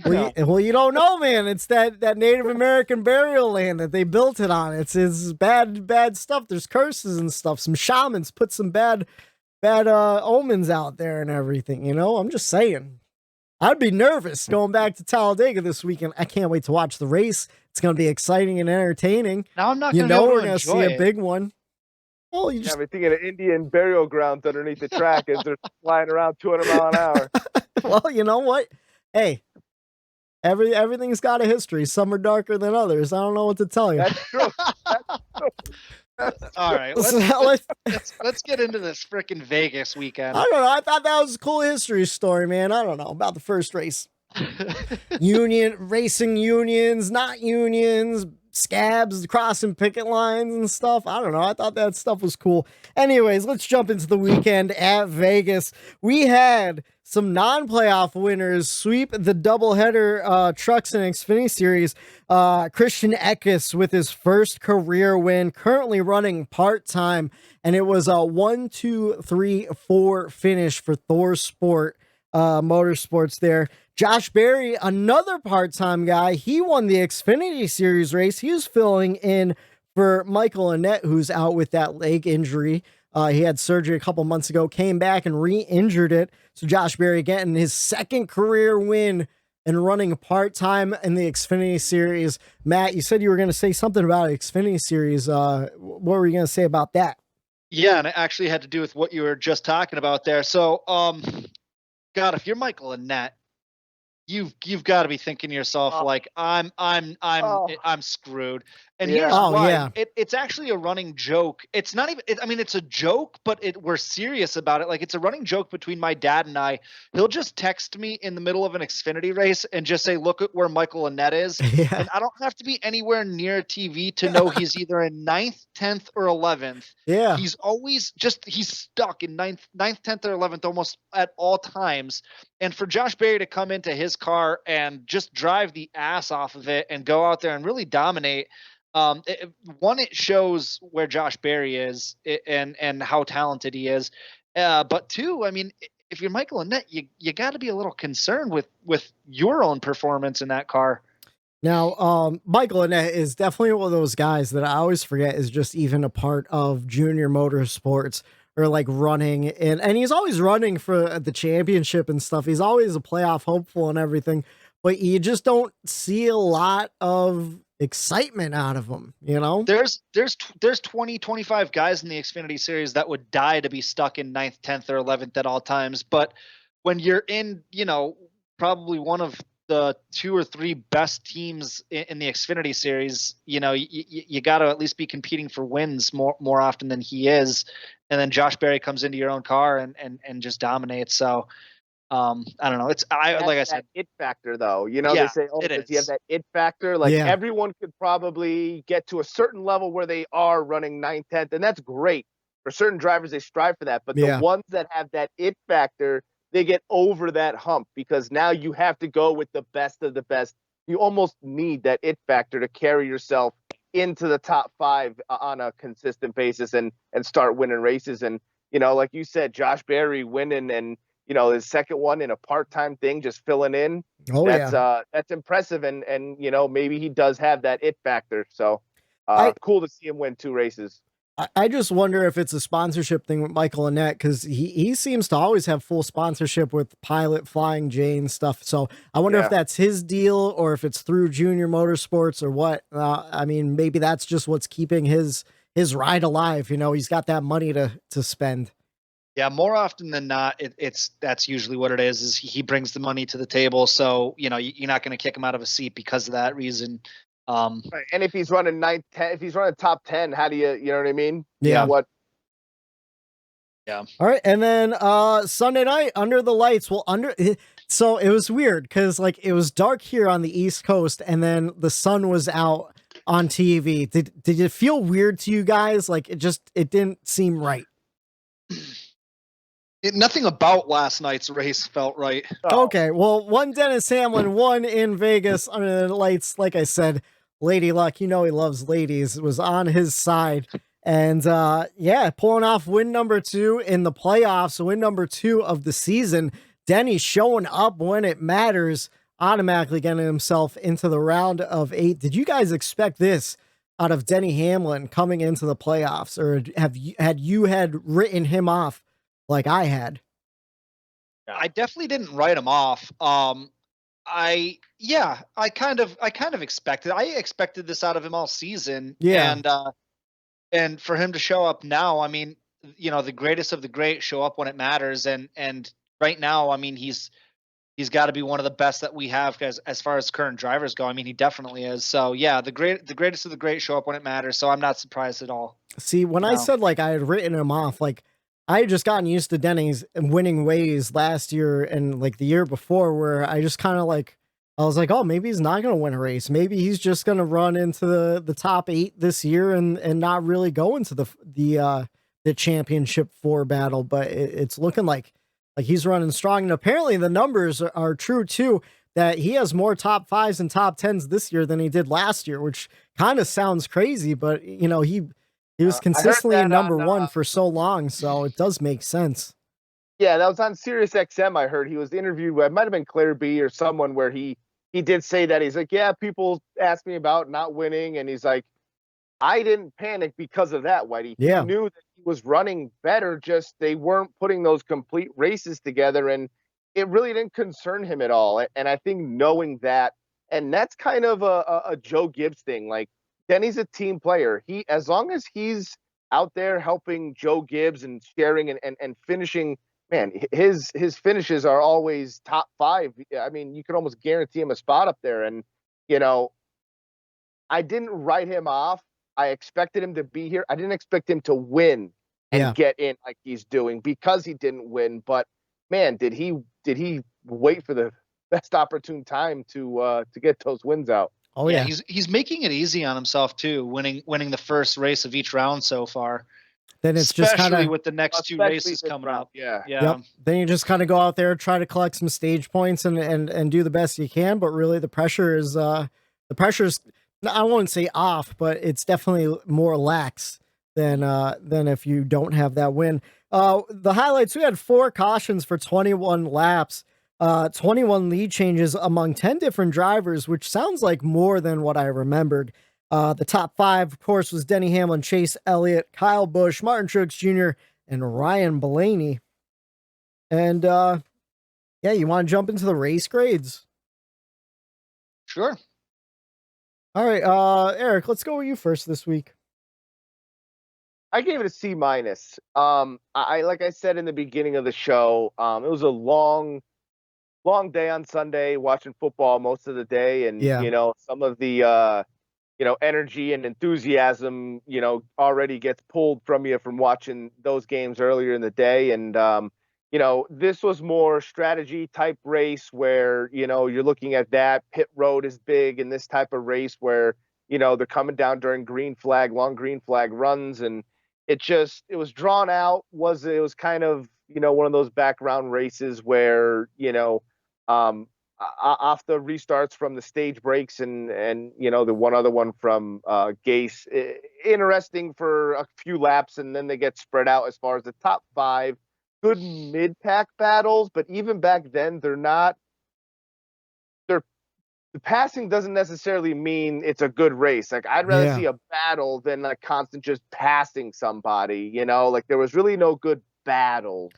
Well, you don't know, man. It's that Native American burial land that they built it on. It's bad stuff. There's curses and stuff. Some shamans put some bad omens out there and everything. You know, I'm just saying. I'd be nervous going back to Talladega this weekend. I can't wait to watch the race. It's going to be exciting and entertaining. Now I'm not. We're going to see a big one. Well, you just we're thinking of Indian burial grounds underneath the track as they're flying around 200 miles an hour. Well, you know what? Hey, everything's got a history. Some are darker than others. I don't know what to tell you. That's true. All right, let's get into this freaking Vegas weekend. I don't know. I thought that was a cool history story, man. I don't know about the first race. Racing unions, not unions, scabs crossing picket lines and stuff. I don't know. I thought that stuff was cool. Anyways, let's jump into the weekend at Vegas. We had some non-playoff winners sweep the doubleheader trucks and Xfinity Series. Christian Eckes with his first career win, currently running part-time, and it was a 1-2-3-4 finish for Thor Sport Motorsports there. Josh Berry, another part-time guy, he won the Xfinity Series race. He was filling in for Michael Annette, who's out with that leg injury. He had surgery a couple months ago, came back and re-injured it. So Josh Berry getting his second career win and running part-time in the Xfinity Series. Matt, you said you were going to say something about Xfinity Series. What were you going to say about that? Yeah, and it actually had to do with what you were just talking about there. So, God, if you're Michael Annette, you've got to be thinking to yourself like I'm screwed. And here's why. It's actually a running joke. It's not even. It's a joke, but we're serious about it. Like it's a running joke between my dad and I. He'll just text me in the middle of an Xfinity race and just say, "Look at where Michael Annette is," and I don't have to be anywhere near TV to know he's either in 9th, 10th, or 11th. Yeah, he's always he's stuck in 9th, 10th, or 11th almost at all times. And for Josh Berry to come into his car and just drive the ass off of it and go out there and really dominate. One, it shows where Josh Berry is and how talented he is. But two, I mean, if you're Michael Annette, you got to be a little concerned with your own performance in that car. Now, Michael Annette is definitely one of those guys that I always forget is just even a part of Junior Motorsports or like running. And he's always running for the championship and stuff. He's always a playoff hopeful and everything, but you just don't see a lot of excitement out of him, you know? There's 20, 25 guys in the Xfinity series that would die to be stuck in 9th, 10th, or 11th at all times. But when you're in, probably one of the 2 or 3 best teams in the Xfinity series, you got to at least be competing for wins more often than he is. And then Josh Berry comes into your own car and just dominates. So I don't know. Like I said, it factor though, Yeah, they say, oh, it does he have is. that it factor? Like Yeah. everyone could probably get to a certain level where they are running 9th, 10th, and that's great. For certain drivers, they strive for that. But Yeah. the ones that have that it factor, they get over that hump because now you have to go with the best of the best. You almost need that it factor to carry yourself into the top 5 on a consistent basis and start winning races. And, like you said, Josh Berry winning and, his second one in a part-time thing, just filling in. Oh, That's impressive. And, maybe he does have that it factor. So cool to see him win 2 races. I just wonder if it's a sponsorship thing with Michael Annette, because he seems to always have full sponsorship with Pilot, Flying J and stuff. So I wonder if that's his deal or if it's through Junior Motorsports or what. I mean, maybe that's just what's keeping his ride alive. He's got that money to spend. Yeah, more often than not, that's usually what it is he brings the money to the table. So, you're not going to kick him out of a seat because of that reason. Right. And if he's running 9th, 10, if he's running top 10, how do you know what I mean? Yeah. Yeah. All right. And then Sunday night under the lights. Well, so it was weird because like it was dark here on the East Coast and then the sun was out on TV. Did it feel weird to you guys? Like it didn't seem right. Nothing about last night's race felt right. Okay, well, one Dennis Hamlin, one in Vegas under the lights. Like I said, Lady Luck, he loves ladies, was on his side. And pulling off win number 2 in the playoffs, win number 2 of the season. Denny showing up when it matters, automatically getting himself into the round of 8. Did you guys expect this out of Denny Hamlin coming into the playoffs? Or had you written him off like I had? I definitely didn't write him off. I kind of expected. I expected this out of him all season. Yeah. And for him to show up now, I mean, the greatest of the great show up when it matters. And right now, I mean, he's got to be one of the best that we have as far as current drivers go. I mean, he definitely is. So yeah, the greatest of the great show up when it matters. So I'm not surprised at all. See, when I said like I had written him off, like I had just gotten used to Denny's winning ways last year and like the year before, where I just kind of like, I was like, oh, maybe he's not going to win a race. Maybe he's just going to run into the top 8 this year and not really go into the championship 4 battle. But it's looking like he's running strong. And apparently the numbers are true too, that he has more top 5s and top 10s this year than he did last year, which kind of sounds crazy, but he was consistently number 1 for so long, so it does make sense. Yeah, that was on Sirius XM. I heard he was interviewed with, it might have been Claire B or someone, where he did say that. He's like, yeah, people ask me about not winning, and he's like, I didn't panic because of that, Whitey. Yeah. He knew that he was running better, just they weren't putting those complete races together, and it really didn't concern him at all. And I think knowing that, and that's kind of a Joe Gibbs thing, like, Denny's a team player. As long as he's out there helping Joe Gibbs and sharing and finishing, man, his finishes are always top 5. I mean, you could almost guarantee him a spot up there. And, I didn't write him off. I expected him to be here. I didn't expect him to win and get in like he's doing because he didn't win. But man, did he wait for the best opportune time to get those wins out? Oh yeah, he's making it easy on himself too, winning the first race of each round so far. Then it's especially just kind of with the next 2 races coming up. Yeah. Yep. Then you just kind of go out there, try to collect some stage points and do the best you can. But really, the pressure's I won't say off, but it's definitely more lax than if you don't have that win. The highlights, we had 4 cautions for 21 laps, 21 lead changes among 10 different drivers, which sounds like more than what I remembered. The top 5, of course, was Denny Hamlin, Chase Elliott, Kyle Busch, Martin Truex Jr., and Ryan Blaney. And yeah, you want to jump into the race grades? Sure. All right, Eric, let's go with you first this week. I gave it a C minus. I like I said in the beginning of the show, it was a long day on Sunday watching football most of the day, and Yeah. you know, some of the energy and enthusiasm, already gets pulled from you from watching those games earlier in the day. And this was more strategy type race where, you're looking at that pit road is big in this type of race where, they're coming down during long green flag runs. And it was drawn out. It was kind of, one of those background races where, off the restarts from the stage breaks and the one other one from Gase, interesting for a few laps, and then they get spread out as far as the top 5. Good mid-pack battles, but even back then, the passing doesn't necessarily mean it's a good race. Like, I'd rather see a battle than a constant just passing somebody, like there was really no good battle.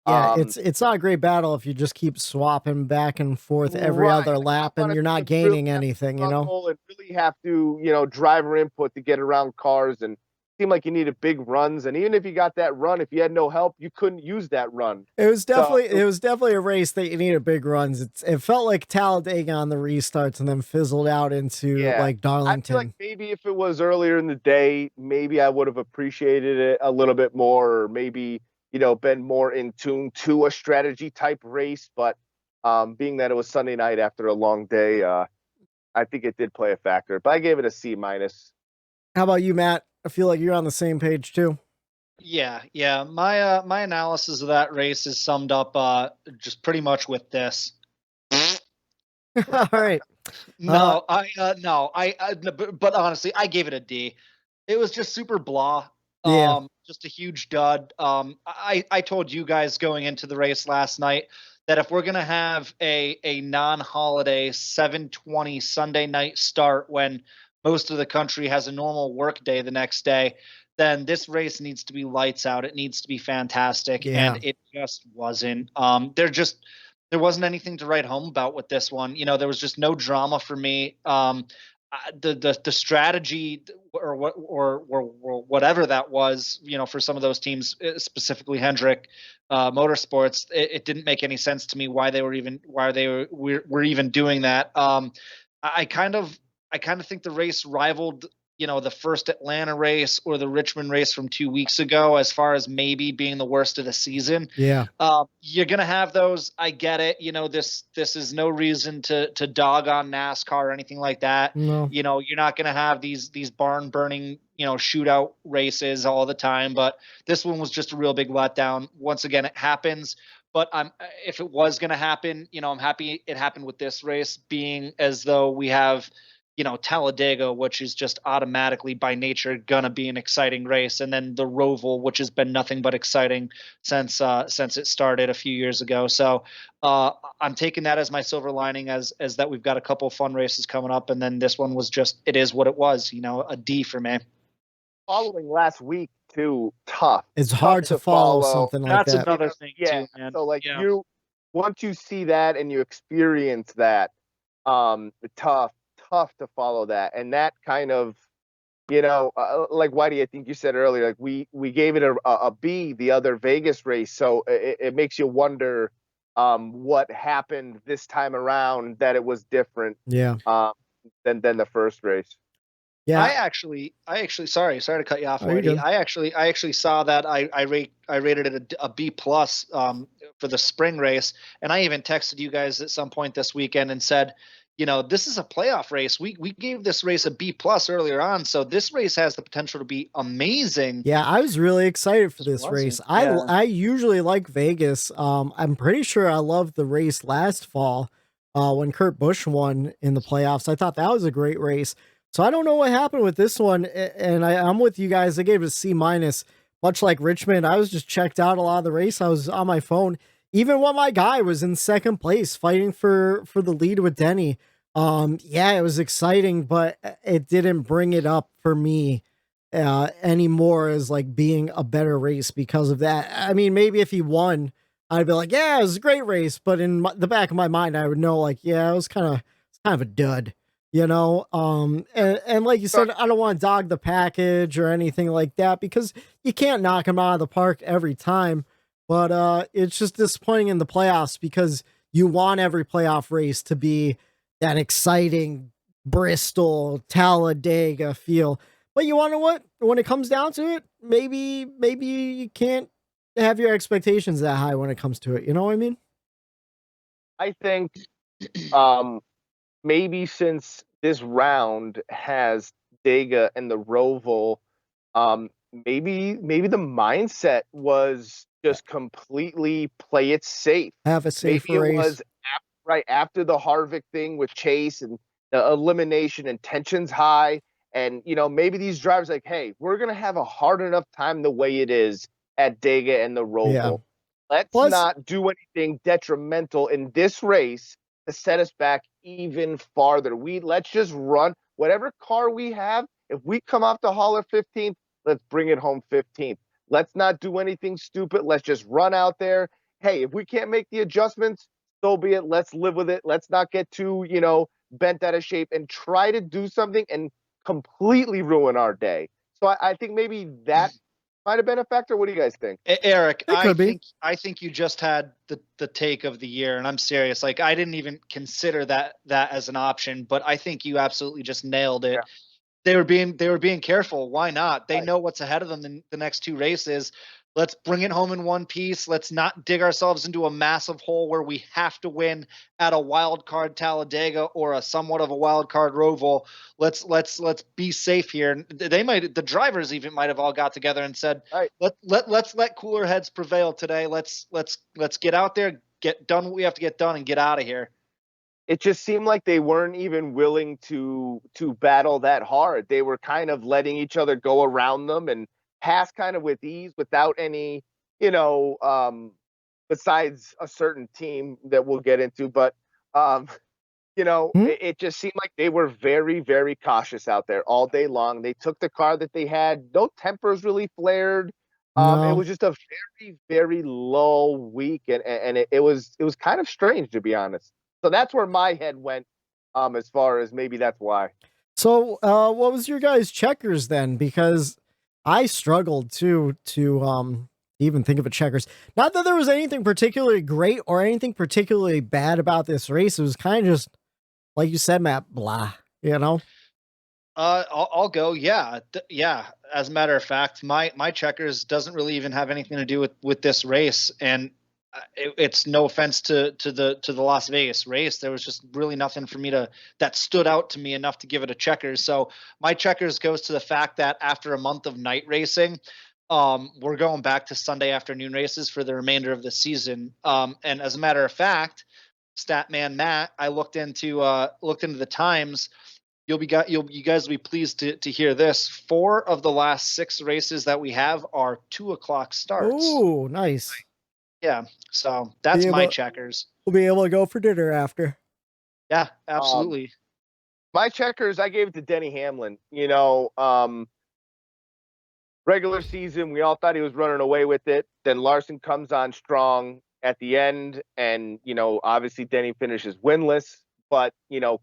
Yeah, it's not a great battle if you just keep swapping back and forth every other lap and you're not gaining anything, And really have to, driver input to get around cars, and seem like you needed big runs. And even if you got that run, if you had no help, you couldn't use that run. It was definitely a race that you needed big runs. It felt like Talladega on the restarts and then fizzled out into like Darlington. I feel like maybe if it was earlier in the day, maybe I would have appreciated it a little bit more, or maybe been more in tune to a strategy type race. But being that it was Sunday night after a long day, I think it did play a factor. But I gave it a C minus. How about you, Matt? I feel like you're on the same page too. Yeah. My my analysis of that race is summed up just pretty much with this. All right. No, but honestly, I gave it a D. It was just super blah. Just a huge dud. I told you guys going into the race last night that if we're gonna have a non-holiday 7:20 Sunday night start when most of the country has a normal work day the next day, then this race needs to be lights out. It needs to be fantastic, and it just wasn't. There wasn't anything to write home about with this one. There was just no drama for me. The strategy or whatever that was, for some of those teams, specifically Hendrick Motorsports, it didn't make any sense to me why they were even doing that. I kind of think the race rivaled, the first Atlanta race or the Richmond race from 2 weeks ago, as far as maybe being the worst of the season. Yeah. You're going to have those. I get it. This is no reason to dog on NASCAR or anything like that. No. You're not going to have these barn burning, shootout races all the time, but this one was just a real big letdown. Once again, it happens. But if it was going to happen, I'm happy it happened with this race, being as though we have, Talladega, which is just automatically by nature gonna be an exciting race, and then the Roval, which has been nothing but exciting since it started a few years ago. So I'm taking that as my silver lining, as that we've got a couple of fun races coming up, and then this one was just, it is what it was, a D for me. Following last week too, tough. It's hard to follow something like that. That's another thing too, man. So once you see that and you experience that, tough to follow that. And that kind of, like Whitey, I think you said earlier, like we gave it a B, the other Vegas race. So it makes you wonder what happened this time around that it was different than the first race. Yeah, I actually, sorry to cut you off, Whitey. I actually saw that I rated it a B plus for the spring race, and I even texted you guys at some point this weekend and said, this is a playoff race. We gave this race a B plus earlier on, so this race has the potential to be amazing. Yeah, I was really excited for this race. I usually like Vegas. I'm pretty sure I loved the race last fall when Kurt Busch won in the playoffs. I thought that was a great race. So I don't know what happened with this one, and I'm with you guys. I gave it a C minus. Much like Richmond, I was just checked out a lot of the race. I was on my phone, even when my guy was in second place fighting for the lead with Denny. Yeah, it was exciting, but it didn't bring it up for me anymore as like being a better race because of that. I mean, maybe if he won, I'd be like, yeah, it was a great race. But in the back of my mind, I would know like, yeah, it was kind of a dud. And like you said, I don't want to dog the package or anything like that because you can't knock him out of the park every time. But it's just disappointing in the playoffs because you want every playoff race to be that exciting Bristol, Talladega feel. But you want to what? When it comes down to it, maybe you can't have your expectations that high when it comes to it. You know what I mean? I think maybe since this round has Dega and the Roval, maybe the mindset was just completely play it safe. Have a safe Maybe race. It was right after the Harvick thing with Chase and the elimination and tensions high. And, maybe these drivers like, hey, we're going to have a hard enough time the way it is at Dega and the Roval. Yeah. Let's not do anything detrimental in this race to set us back even farther. Let's just run whatever car we have. If we come off the hauler 15th, let's bring it home 15th. Let's not do anything stupid. Let's just run out there. Hey, if we can't make the adjustments, so be it. Let's live with it. Let's not get too, bent out of shape and try to do something and completely ruin our day. So I think maybe that might have been a factor. What do you guys think? Eric, I think you just had the take of the year, and I'm serious. Like, I didn't even consider that as an option, but I think you absolutely just nailed it. Yeah. They were being careful. Why not? They know what's ahead of them in the next two races. Let's bring it home in one piece. Let's not dig ourselves into a massive hole where we have to win at a wild card Talladega or a somewhat of a wild card Roval. Let's be safe here. The drivers even might have all got together and said, right, let's let cooler heads prevail today. Let's get out there, get done what we have to get done, and get out of here. It just seemed like they weren't even willing to battle that hard. They were kind of letting each other go around them and pass kind of with ease without any, besides a certain team that we'll get into. But, it just seemed like they were very, very cautious out there all day long. They took the car that they had. No tempers really flared. No. It was just a very, very low week. And it was kind of strange, to be honest. So that's where my head went as far as maybe that's why. So what was your guys' checkers then? Because I struggled to even think of a checkers. Not that there was anything particularly great or anything particularly bad about this race. It was kind of just, like you said, Matt, blah, I'll go. Yeah. As a matter of fact, my checkers doesn't really even have anything to do with this race. And it's no offense to the Las Vegas race. There was just really nothing for me that stood out to me enough to give it a checkers. So my checkers goes to the fact that after a month of night racing, we're going back to Sunday afternoon races for the remainder of the season. And as a matter of fact, Statman Matt, I looked into the times. You guys will be pleased to hear this. 4 of the last 6 races that we have are 2:00 starts. Oh, nice. Yeah, so that's my checkers. We'll be able to go for dinner after. Yeah, absolutely. My checkers, I gave it to Denny Hamlin. Regular season, we all thought he was running away with it. Then Larson comes on strong at the end, and obviously Denny finishes winless. But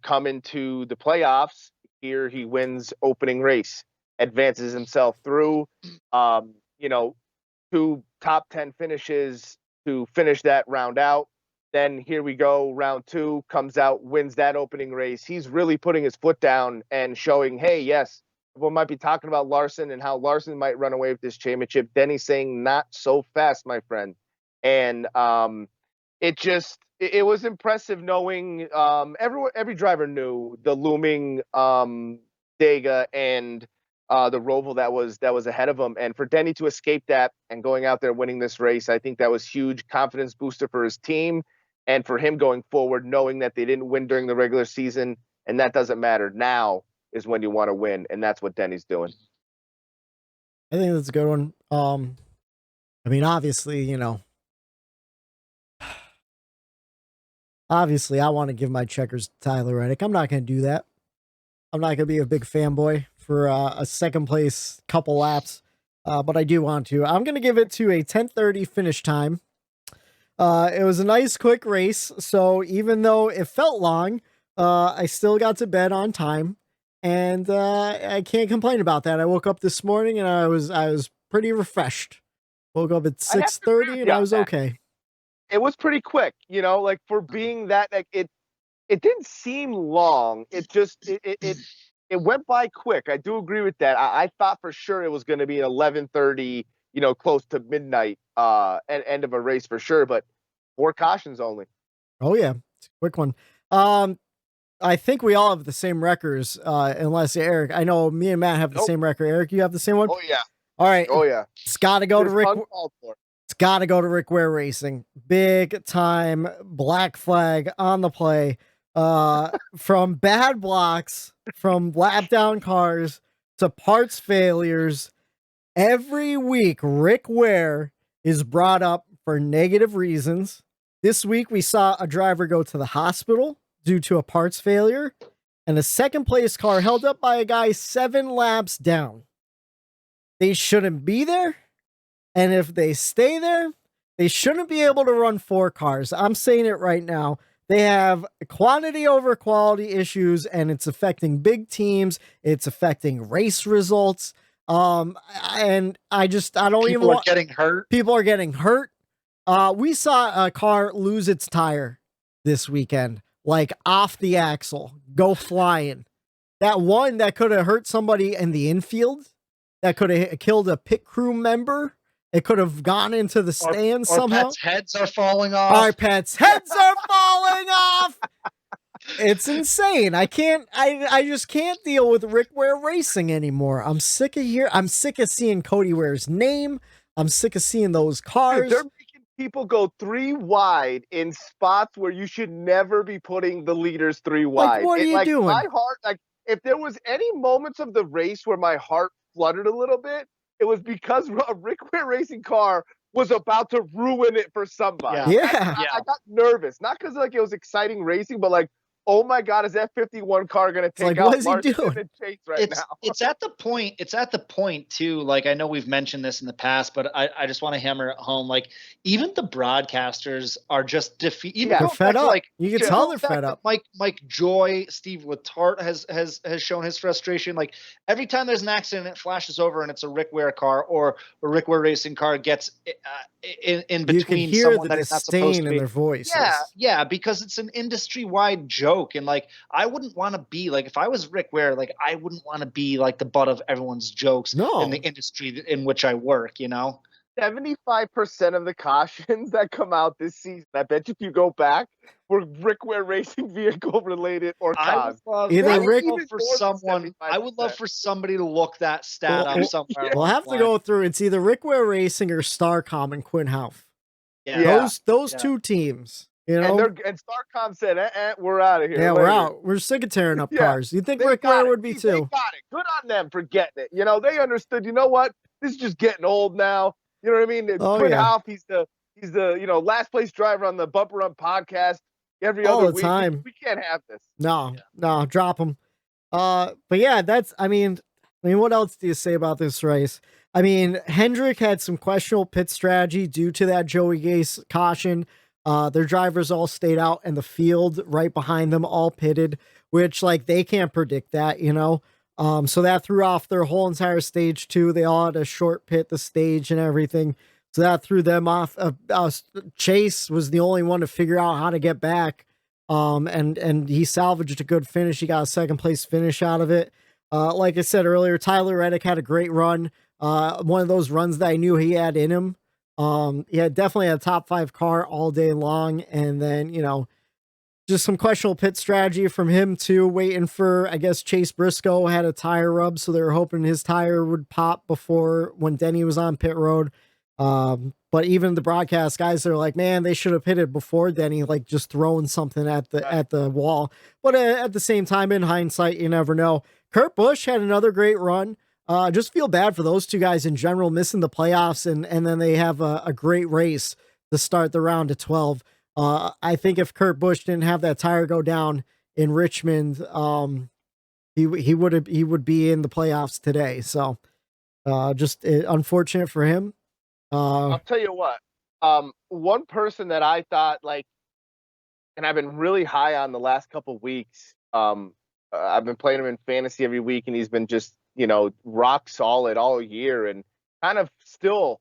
coming to the playoffs, here he wins opening race, advances himself through. 2 top 10 finishes to finish that round out. Then here we go, round 2, comes out, wins that opening race. He's really putting his foot down and showing, hey, yes, we might be talking about Larson and how Larson might run away with this championship. Denny's saying, not so fast, my friend. And it was impressive knowing every driver knew the looming Dega and the Roval that was ahead of him. And for Denny to escape that and going out there winning this race, I think that was huge confidence booster for his team and for him going forward, knowing that they didn't win during the regular season. And that doesn't matter. Now is when you want to win, and that's what Denny's doing. I think that's a good one. I mean, obviously, I want to give my checkers to Tyler Reddick. I'm not going to do that. I'm not going to be a big fanboy for a second place couple laps, but I do want to. I'm going to give it to a 10:30 finish time. It was a nice quick race, so even though it felt long, I still got to bed on time, and I can't complain about that. I woke up this morning and I was pretty refreshed. Woke up at 6:30 and I was okay. It was pretty quick, like for being that, like it didn't seem long. It just it went by quick. I do agree with that. I thought for sure it was going to be 11:30, close to midnight, at end of a race for sure, but 4 cautions only. Oh yeah, it's a quick one. I think we all have the same records, unless Eric. I know me and Matt have the same record. Eric, you have the same one? Oh yeah. All right. Oh yeah. It's got to go to Rick. Uncalled for. It's got to go to Rick Ware Racing. Big time black flag on the play. From bad blocks, from lap down cars to parts failures. Every week, Rick Ware is brought up for negative reasons. This week, we saw a driver go to the hospital due to a parts failure, and a second place car held up by a guy 7 laps down. They shouldn't be there. And if they stay there, they shouldn't be able to run 4 cars. I'm saying it right now. They have quantity over quality issues, and it's affecting big teams. It's affecting race results. And I don't even want... People are getting hurt. People are getting hurt. We saw a car lose its tire this weekend, like off the axle, go flying. That one that could have hurt somebody in the infield, that could have killed a pit crew member. It could have gone into the stands somehow. Our pets' heads are falling off. Our pets' heads are falling off. It's insane. I just can't deal with Rick Ware Racing anymore. I'm sick of seeing Cody Ware's name. I'm sick of seeing those cars. Dude, they're making people go 3 wide in spots where you should never be putting the leaders 3 wide. Like, what are you doing? My heart, if there was any moments of the race where my heart fluttered a little bit, it was because a Rick Ware Racing car was about to ruin it for somebody. Yeah. I got nervous, not because it was exciting racing, but oh my God, is that 51 car going to take out what is he Larson doing? and Chase now? It's at the point too. I know we've mentioned this in the past, but I just want to hammer it home. Even the broadcasters are just defeated. They're fed up. You can tell they're fed up. Mike Joy, Steve Letarte has shown his frustration. Every time there's an accident, it flashes over and it's a Rick Ware car or a Rick Ware Racing car gets in between. You can hear someone the that is not supposed to disdain be. in their voices. Yeah, because it's an industry-wide joke. And I wouldn't want to be if I was Rick Ware, I wouldn't want to be the butt of everyone's jokes in the industry in which I work, 75% of the cautions that come out this season, I bet you if you go back, were Rick Ware Racing vehicle related or cause. I would love for somebody to look that stat up somewhere. We'll have to go through. It's either Rick Ware Racing or Starcom and Quinn Houff. Yeah. Those 2 teams. And Starcom said, we're out of here. Yeah, we're out. We're sick of tearing up cars. You think Rick Ware would be too? They got it. Good on them for getting it. They understood, what? This is just getting old now. You know what I mean? Quinn Houff, he's the last place driver on the Bumper Run podcast every other week. Time. We can't have this. No, drop him. But yeah, what else do you say about this race? Hendrick had some questionable pit strategy due to that Joey Gase caution. Their drivers all stayed out in the field right behind them, all pitted, which they can't predict that, so that threw off their whole entire stage 2. They all had a short pit the stage and everything. So that threw them off. Chase was the only one to figure out how to get back. And he salvaged a good finish. He got a 2nd place finish out of it. Like I said earlier, Tyler Reddick had a great run. One of those runs that I knew he had in him. He had definitely a top 5 car all day long. And then, just some questionable pit strategy from him too, waiting for, I guess, Chase Briscoe had a tire rub. So they were hoping his tire would pop before when Denny was on pit road. But even the broadcast guys, they're like, man, they should have pitted before Denny, just throwing something at the wall. But at the same time, in hindsight, you never know. Kurt Busch had another great run. Just feel bad for those two guys in general, missing the playoffs, and then they have a great race to start the round of 12. I think if Kurt Busch didn't have that tire go down in Richmond, he would be in the playoffs today. So just unfortunate for him. I'll tell you what. One person that I thought and I've been really high on the last couple weeks. I've been playing him in fantasy every week, and he's been just rock solid all year, and kind of still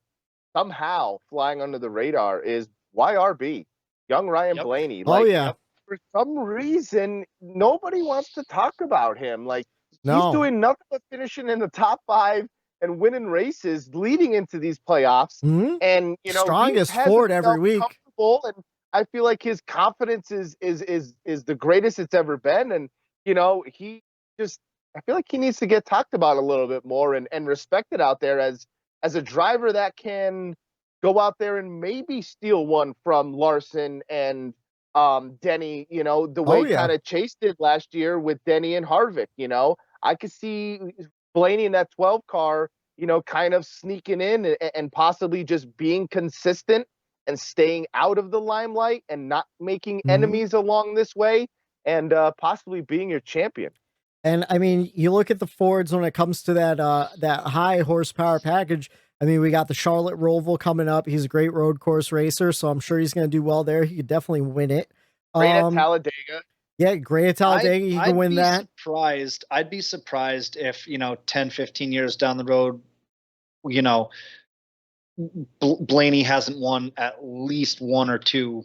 somehow flying under the radar is YRB, young Ryan Blaney. For some reason, nobody wants to talk about him. He's doing nothing but finishing in the top 5 and winning races leading into these playoffs. Mm-hmm. And strongest Ford every week. And I feel like his confidence is the greatest it's ever been. And I feel like he needs to get talked about a little bit more and respected out there as a driver that can go out there and maybe steal one from Larson and Denny, the way kind of Chase did last year with Denny and Harvick. I could see Blaney in that 12 car, kind of sneaking in and possibly just being consistent and staying out of the limelight and not making enemies along this way, and possibly being your champion. And I mean, you look at the Fords when it comes to that high horsepower package. I mean, we got the Charlotte Roval coming up. He's a great road course racer, so I'm sure he's going to do well there. He could definitely win it. Great at Talladega. Yeah, great at Talladega. He can win that. I'd be surprised if, 10, 15 years down the road, Blaney hasn't won at least 1 or 2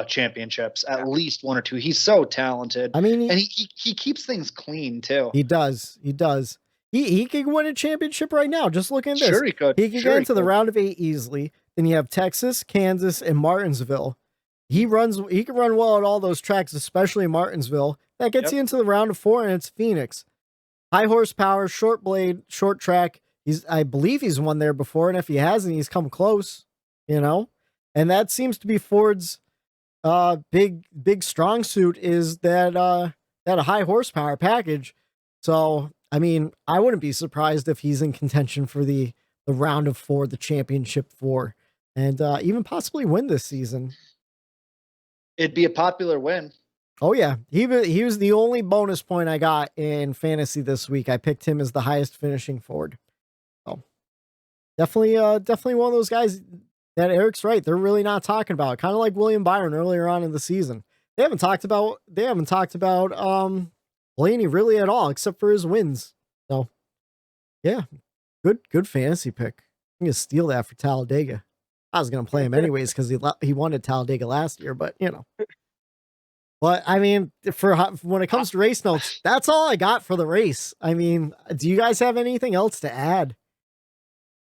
championships, at least 1 or 2. He's so talented. I mean, and he keeps things clean too. He does. He could win a championship right now. Just look at this. Sure he could. He could get into the round of 8 easily. Then you have Texas, Kansas, and Martinsville. He can run well at all those tracks, especially Martinsville. That gets you into the round of 4, and it's Phoenix. High horsepower, short blade, short track. I believe he's won there before, and if he hasn't, he's come close. And that seems to be Ford's big strong suit, is that high horsepower package. So I mean, I wouldn't be surprised if he's in contention for the round of 4, the championship 4, and even possibly win this season. It'd be a popular win. Oh yeah, he was the only bonus point I got in fantasy this week. I picked him as the highest finishing Ford. So definitely one of those guys that Eric's right. They're really not talking about. Kind of like William Byron earlier on in the season. They haven't talked about Blaney really at all, except for his wins. So yeah, good fantasy pick. I'm gonna steal that for Talladega. I was gonna play him anyways because he won at Talladega last year, but But I mean, for when it comes to race notes, that's all I got for the race. I mean, do you guys have anything else to add?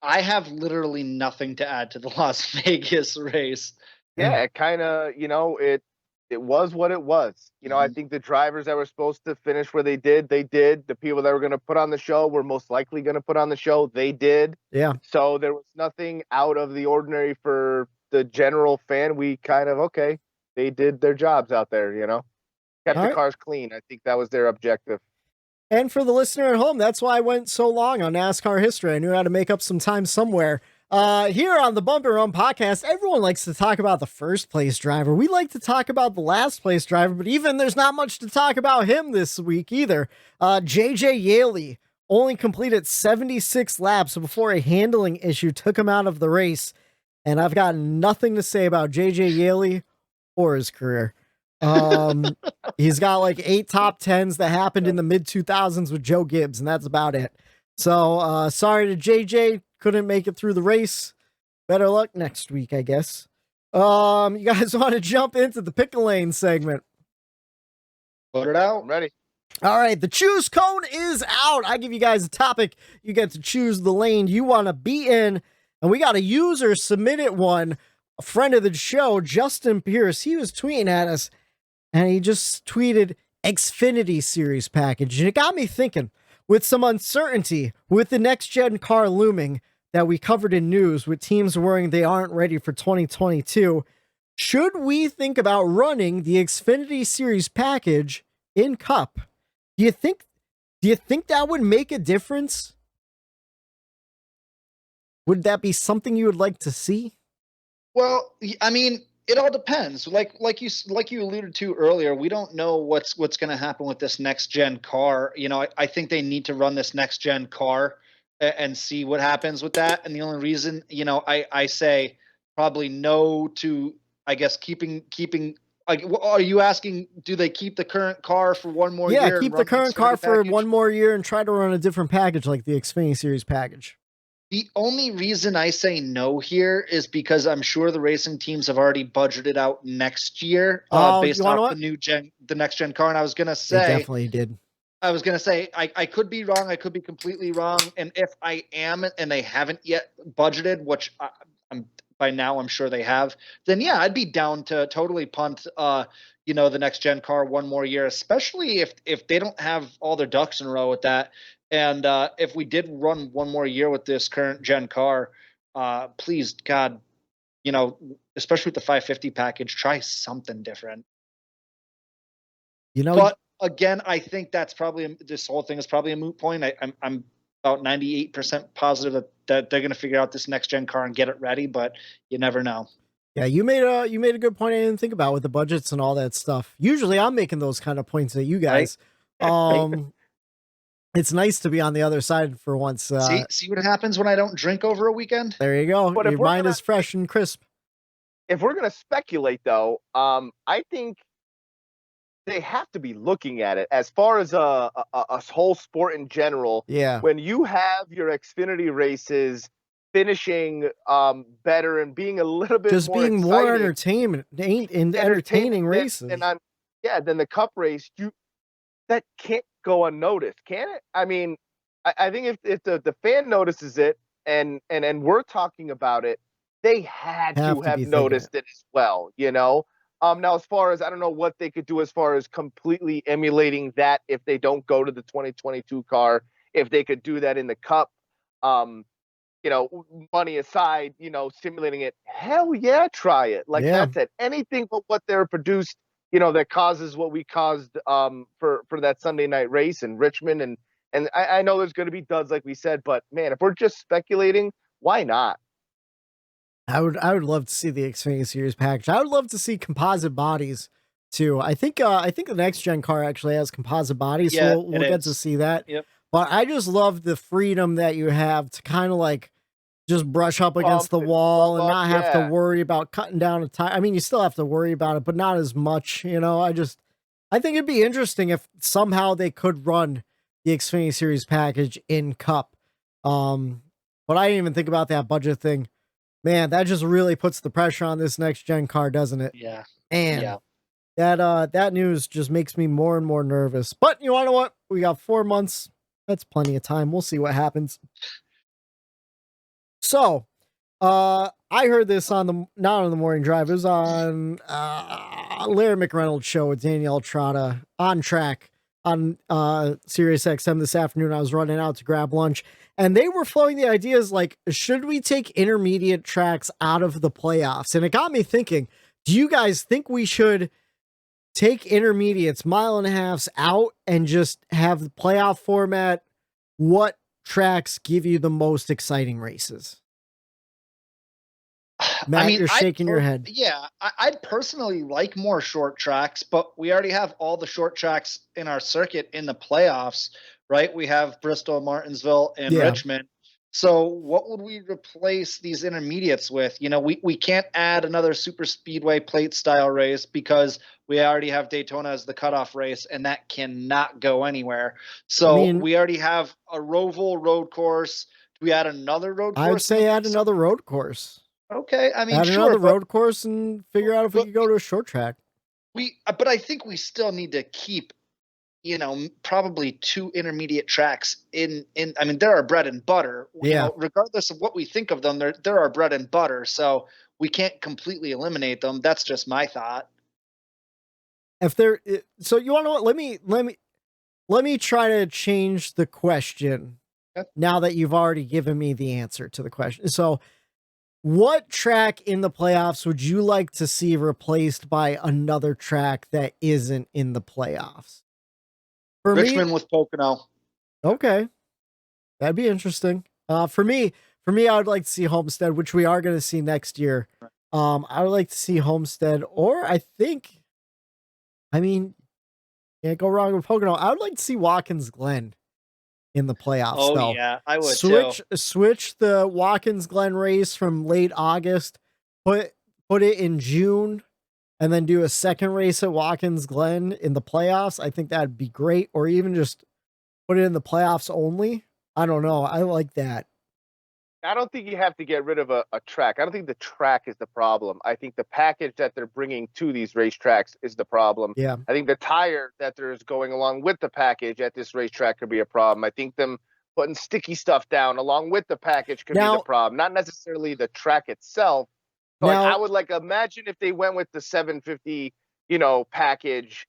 I have literally nothing to add to the Las Vegas race. Yeah, it kind of, it was what it was. I think the drivers that were supposed to finish where they did. The people that were going to put on the show were most likely going to put on the show. They did. Yeah. So there was nothing out of the ordinary for the general fan. We kind of, they did their jobs out there, kept the cars clean. I think that was their objective. And for the listener at home, that's why I went so long on NASCAR history. I knew how to make up some time somewhere. Here on the Bump and Run podcast, everyone likes to talk about the first place driver. We like to talk about the last place driver, but even there's not much to talk about him this week either. JJ Yeley only completed 76 laps before a handling issue took him out of the race. And I've got nothing to say about JJ Yeley or his career. He's got like 8 top 10s that happened in the mid 2000s with Joe Gibbs, and that's about it. So, sorry to JJ, couldn't make it through the race. Better luck next week, I guess. You guys want to jump into the pick a lane segment? Put it out. I'm ready. All right, the choose cone is out. I give you guys a topic. You get to choose the lane you want to be in, and we got a user submitted one. A friend of the show, Justin Pierce, he was tweeting at us, and he just tweeted Xfinity Series package. And it got me thinking, with some uncertainty with the next gen car looming that we covered in news, with teams worrying they aren't ready for 2022, should we think about running the Xfinity Series package in Cup? Do Do you think that would make a difference? Would that be something you would like to see? Well, I mean, it all depends. Like you alluded to earlier, we don't know what's going to happen with this next gen car. You know, I think they need to run this next gen car and see what happens with that. And the only reason, you know, I say probably no to, I guess, keeping. Are you asking? Do they keep the current car for one more year? Yeah, keep the current car for one more year and try to run a different package like the Xfinity Series package. The only reason I say no here is because I'm sure the racing teams have already budgeted out next year based off the next gen car. And I was going to say, they definitely did. I was going to say, I could be wrong. I could be completely wrong. And if I am, and they haven't yet budgeted, which I'm by now, I'm sure they have, then yeah, I'd be down to totally punt, you know, the next gen car one more year, especially if they don't have all their ducks in a row with that. And if we did run one more year with this current gen car, please, God, you know, especially with the 550 package, try something different. You know, but again, I think that's probably, this whole thing is probably a moot point. I'm about 98% positive that they're going to figure out this next gen car and get it ready, but you never know. Yeah, you made a good point I didn't think about with the budgets and all that stuff. Usually I'm making those kind of points at you guys. Right? It's nice to be on the other side for once. See what happens when I don't drink over a weekend? There you go. But your mind is fresh and crisp. If we're going to speculate, though, I think they have to be looking at it as far as a whole sport in general. Yeah. When you have your Xfinity races finishing better and being a little bit just more being exciting, more entertaining races. Then the Cup race, that can't go unnoticed, can it? I mean, I think if the fan notices it and we're talking about it, they had to have noticed it as well, you know? Now, as far as, I don't know what they could do as far as completely emulating that if they don't go to the 2022 car, if they could do that in the Cup, you know, money aside, you know, simulating it, hell yeah, try it. Like that's it. Anything but what they're produced, you know, that causes what we caused for that Sunday night race in Richmond. And I know there's going to be duds, like we said, but man, if we're just speculating, why not? I would love to see the Xfinity Series package. I would love to see composite bodies too. I think the next gen car actually has composite bodies, so we'll get to see that. Yep. But I just love the freedom that you have to kind of like just brush up against the wall and not have to worry about cutting down a tire. I mean, you still have to worry about it, but not as much, you know. I think it'd be interesting if somehow they could run the Xfinity Series package in Cup. But I didn't even think about that budget thing. Man, that just really puts the pressure on this next gen car, doesn't it? Yeah. And that news just makes me more and more nervous. But you want to know what? We got 4 months. That's plenty of time. We'll see what happens. So, I heard this not on the morning drive. It was on Larry McReynolds' show with Danielle Trotta on track on Sirius XM this afternoon. I was running out to grab lunch, and they were flowing the ideas like, should we take intermediate tracks out of the playoffs? And it got me thinking, do you guys think we should take intermediates, mile and a halves out, and just have the playoff format? What tracks give you the most exciting races? Matt, you're shaking your head. Yeah, I'd personally like more short tracks, but we already have all the short tracks in our circuit in the playoffs, right? We have Bristol, Martinsville, and Richmond. So what would we replace these intermediates with? You know, we can't add another super speedway plate style race because we already have Daytona as the cutoff race, and that cannot go anywhere. So we already have a Roval road course. Do we add another road course? I would say add another road course. Okay, I mean, add another road course and figure out if we could go to a short track. But I think we still need to keep, you know, probably 2 intermediate tracks in. I mean, they're our bread and butter. Yeah. You know, regardless of what we think of them, they're our bread and butter. So we can't completely eliminate them. That's just my thought. So you want to know what? Let me try to change the question. Okay. Now that you've already given me the answer to the question. So, what track in the playoffs would you like to see replaced by another track that isn't in the playoffs? For Richmond with Pocono. Okay. That'd be interesting. For me, I would like to see Homestead, which we are going to see next year. I would like to see Homestead, or can't go wrong with Pocono. I would like to see Watkins Glen in the playoffs. Oh though. yeah, I would Switch the Watkins Glen race from late August, put it in June, and then do a second race at Watkins Glen in the playoffs. I think that'd be great, or even just put it in the playoffs only. I don't know. I like that. I don't think you have to get rid of a track. I don't think the track is the problem. I think the package that they're bringing to these racetracks is the problem. Yeah. I think the tire that there's going along with the package at this racetrack could be a problem. I think them putting sticky stuff down along with the package could be the problem. Not necessarily the track itself. But I would imagine if they went with the 750, package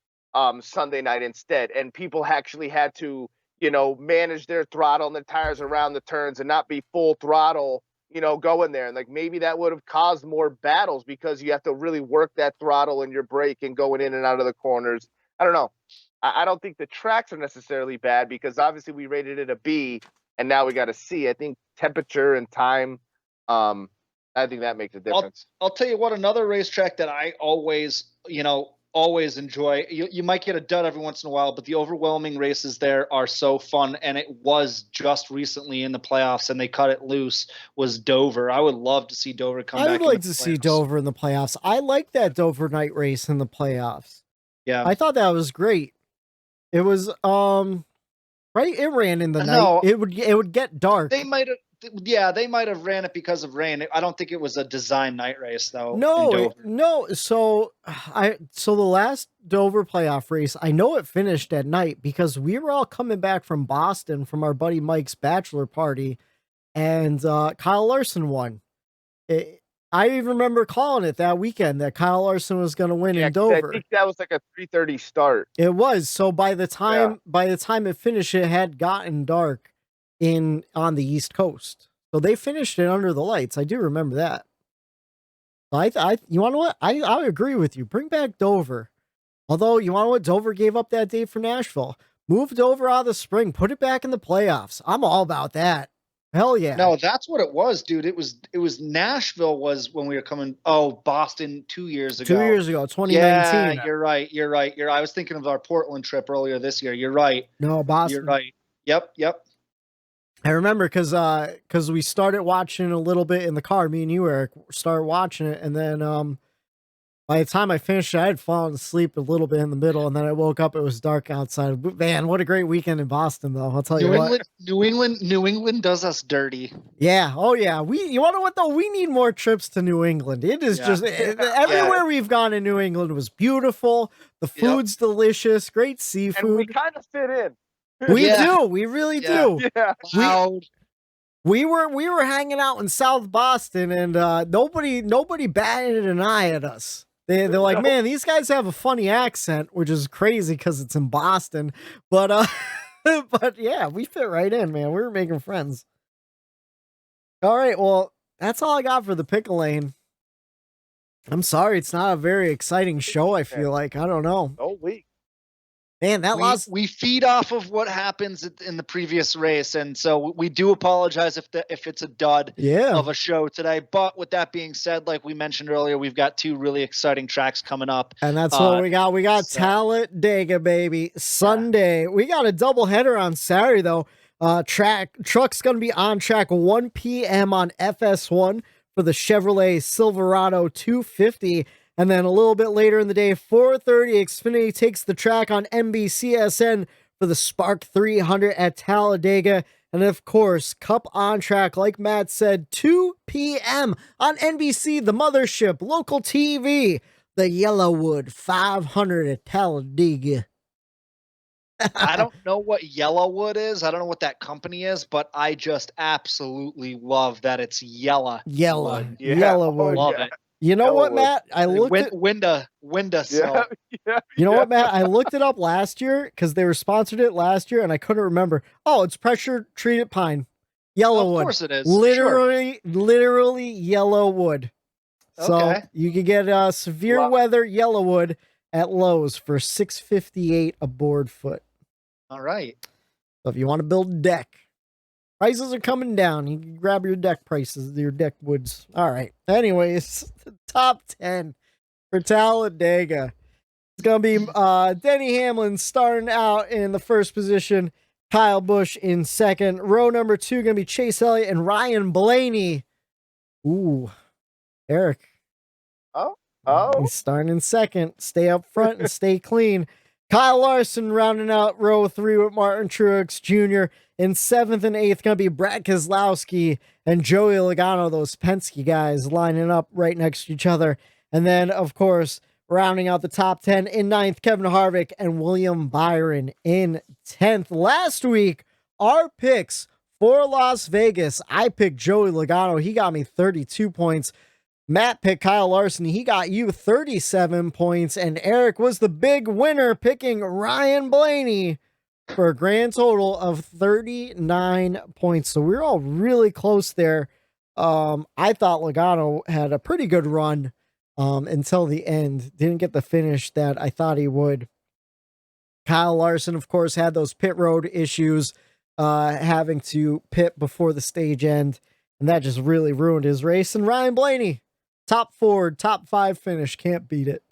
Sunday night instead, and people actually had to manage their throttle and the tires around the turns and not be full throttle, going there. And maybe that would have caused more battles because you have to really work that throttle and your brake and going in and out of the corners. I don't know. I don't think the tracks are necessarily bad because obviously we rated it a B and now we got a C. I think temperature and time, I think that makes a difference. I'll tell you what, another racetrack that I always enjoy. You might get a dud every once in a while, but the overwhelming races there are so fun. And it was just recently in the playoffs, and they cut it loose. Was Dover? I would love to see Dover come back. I would like to see Dover in the playoffs. I like that Dover night race in the playoffs. Yeah, I thought that was great. It was right. It ran in the night. It would get dark. They might have ran it because of rain. I don't think it was a design night race though. No. So the last Dover playoff race, I know it finished at night because we were all coming back from Boston from our buddy Mike's bachelor party, and Kyle Larson won. I even remember calling it that weekend that Kyle Larson was going to win in Dover. I think that was like a 3:30 start. It was. So by the time it finished, it had gotten dark on the East Coast. So they finished it under the lights. I do remember that. You want to know what? I agree with you. Bring back Dover. Although, you want to know what? Dover gave up that date for Nashville. Move Dover out of the spring. Put it back in the playoffs. I'm all about that. Hell yeah. No, that's what it was, dude. It was Nashville was when we were coming. Oh, Boston 2 years ago. 2 years ago, 2019. Yeah, you're right. I was thinking of our Portland trip earlier this year. You're right. No, Boston. You're right. Yep. I remember because we started watching a little bit in the car. Me and you, Eric, started watching it, and then by the time I finished it, I had fallen asleep a little bit in the middle, and then I woke up. It was dark outside. Man, what a great weekend in Boston, though. I'll tell you what. New England does us dirty. Yeah. Oh yeah. You want to know what though? We need more trips to New England. It is just everywhere we've gone in New England was beautiful. The food's delicious. Great seafood. And we kind of fit in. We do. We really do. Yeah. We were hanging out in South Boston, and nobody batted an eye at us. They're like, man, these guys have a funny accent, which is crazy because it's in Boston. But but yeah, we fit right in, man. We were making friends. All right, well, that's all I got for the Pickle Lane. I'm sorry, it's not a very exciting show. I feel like I don't know. Oh, Man, we feed off of what happens in the previous race, and so we do apologize if it's a dud of a show today. But with that being said, like we mentioned earlier, we've got two really exciting tracks coming up, and that's what we got. We got Talladega, baby, Sunday. Yeah. We got a doubleheader on Saturday though. Truck's gonna be on track 1 p.m. on FS1 for the Chevrolet Silverado 250. And then a little bit later in the day, 4:30, Xfinity takes the track on NBCSN for the Spark 300 at Talladega. And of course, Cup on track, like Matt said, 2 p.m. on NBC, the mothership, local TV, the Yellowwood 500 at Talladega. I don't know what Yellowwood is. I don't know what that company is, but I just absolutely love that it's Yellowwood. Yellowwood. Love it. You know what, Matt? I looked at Winda. You know what, Matt? I looked it up last year because they were sponsored it last year, and I couldn't remember. Oh, it's pressure treated pine, Yellowwood. Of course it is. Literally Yellowwood. So you can get severe weather Yellowwood at Lowe's for $6.58 a board foot. All right. So if you want to build a deck, prices are coming down. You can grab your deck prices, your deck woods. All right. Anyways, the top 10 for Talladega. It's going to be Denny Hamlin starting out in the first position. Kyle Busch in second. Row number 2 going to be Chase Elliott and Ryan Blaney. Ooh, Eric. He's starting in second. Stay up front and stay clean. Kyle Larson rounding out row 3 with Martin Truex Jr. In 7th and 8th going to be Brad Keselowski and Joey Logano, those Penske guys lining up right next to each other. And then, of course, rounding out the top 10 in 9th, Kevin Harvick and William Byron in 10th. Last week, our picks for Las Vegas, I picked Joey Logano. He got me 32 points. Matt picked Kyle Larson. He got you 37 points. And Eric was the big winner, picking Ryan Blaney for a grand total of 39 points. So we're all really close there. I thought Logano had a pretty good run until the end. Didn't get the finish that I thought he would. Kyle Larson, of course, had those pit road issues, having to pit before the stage end. And that just really ruined his race. And Ryan Blaney, top 4, top 5 finish. Can't beat it.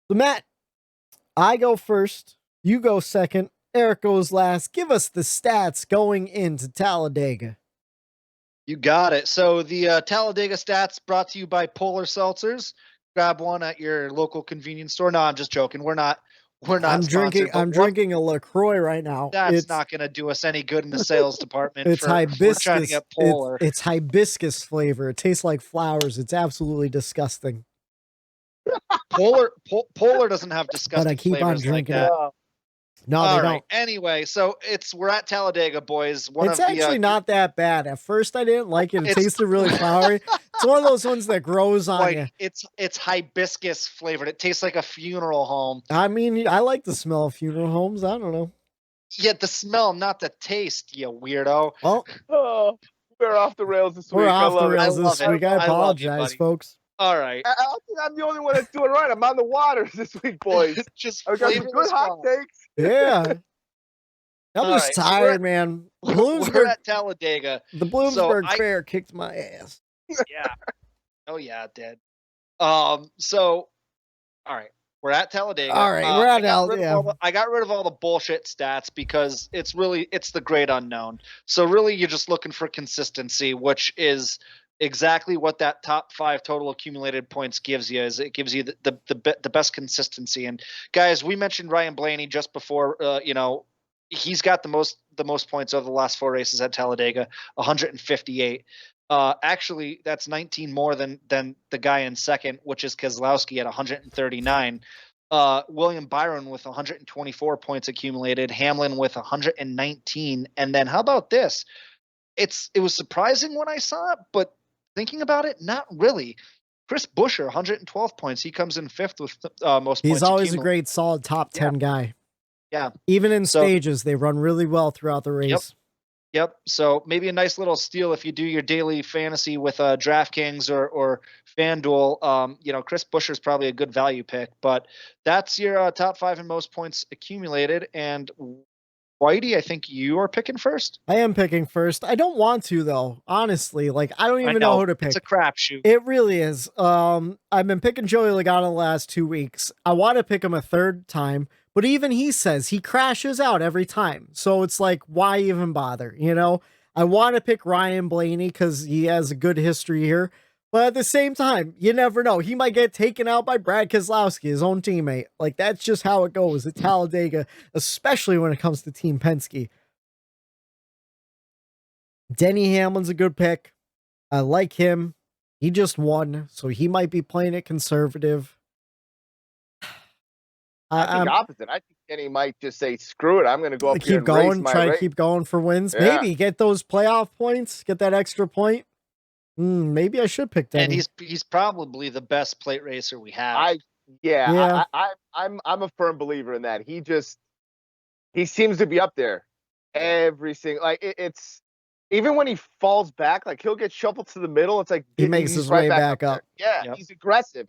So, Matt, I go first. You go second. Eric goes last. Give us the stats going into Talladega. You got it. So the Talladega Stats brought to you by Polar Seltzers. Grab one at your local convenience store. No, I'm just joking. We're not I'm drinking a LaCroix right now. That's not going to do us any good in the sales department. It's hibiscus. We're trying to get Polar. It's hibiscus flavor. It tastes like flowers. It's absolutely disgusting. Polar doesn't have disgusting. But I keep on drinking like that. it. No, they don't. Anyway, so we're at Talladega, boys. It's actually not that bad. At first, I didn't like it. It tasted really flowery. It's one of those ones that grows on you. It's hibiscus flavored. It tastes like a funeral home. I mean, I like the smell of funeral homes. I don't know. Yeah, the smell, not the taste, you weirdo. Well, we're off the rails this week. We're off the rails this week. I apologize, folks. All right. I don't think I'm the only one that's doing right. I'm on the waters this week, boys. I've got some good hot takes. Yeah. I'm just tired, man. We're at Talladega. The Bloomsburg Fair kicked my ass. Yeah. Oh yeah, it did. So, all right. We're at Talladega. All right, we're at Talladega. I got rid of all the bullshit stats because it's the great unknown. So really, you're just looking for consistency, which is exactly what that top 5 total accumulated points gives you. Is it gives you the best consistency. And guys, we mentioned Ryan Blaney just before. He's got the most points over the last 4 races at Talladega, 158. Actually, that's 19 more than the guy in second, which is Keselowski at 139. William Byron with 124 points accumulated, Hamlin with 119. And then how about this? It was surprising when I saw it, but thinking about it, not really. Chris Buescher, 112 points. He comes in 5th with most points. He's always a great, solid top 10 guy. Yeah. Even in stages, they run really well throughout the race. Yep. So maybe a nice little steal if you do your daily fantasy with DraftKings or FanDuel. Chris Buescher is probably a good value pick, but that's your top 5 in most points accumulated. And Whitey, I think you are picking first. I am picking first. I don't want to, though. Honestly, I don't even know who to pick. It's a crapshoot. It really is. I've been picking Joey Logano the last 2 weeks. I want to pick him a third time, but even he says he crashes out every time. So it's like, why even bother? I want to pick Ryan Blaney because he has a good history here. But at the same time, you never know. He might get taken out by Brad Keselowski, his own teammate. That's just how it goes at Talladega, especially when it comes to Team Penske. Denny Hamlin's a good pick. I like him. He just won, so he might be playing it conservative. I think opposite. I think Denny might just say, screw it. I'm going to go up here and race my try race. to keep going for wins. Yeah. Maybe get those playoff points, get that extra point. Maybe I should pick Denny. And he's probably the best plate racer we have. I'm a firm believer in that. He seems to be up there every single it's even when he falls back, he'll get shuffled to the middle. It's like he makes his way back up. Yeah, yep. He's aggressive.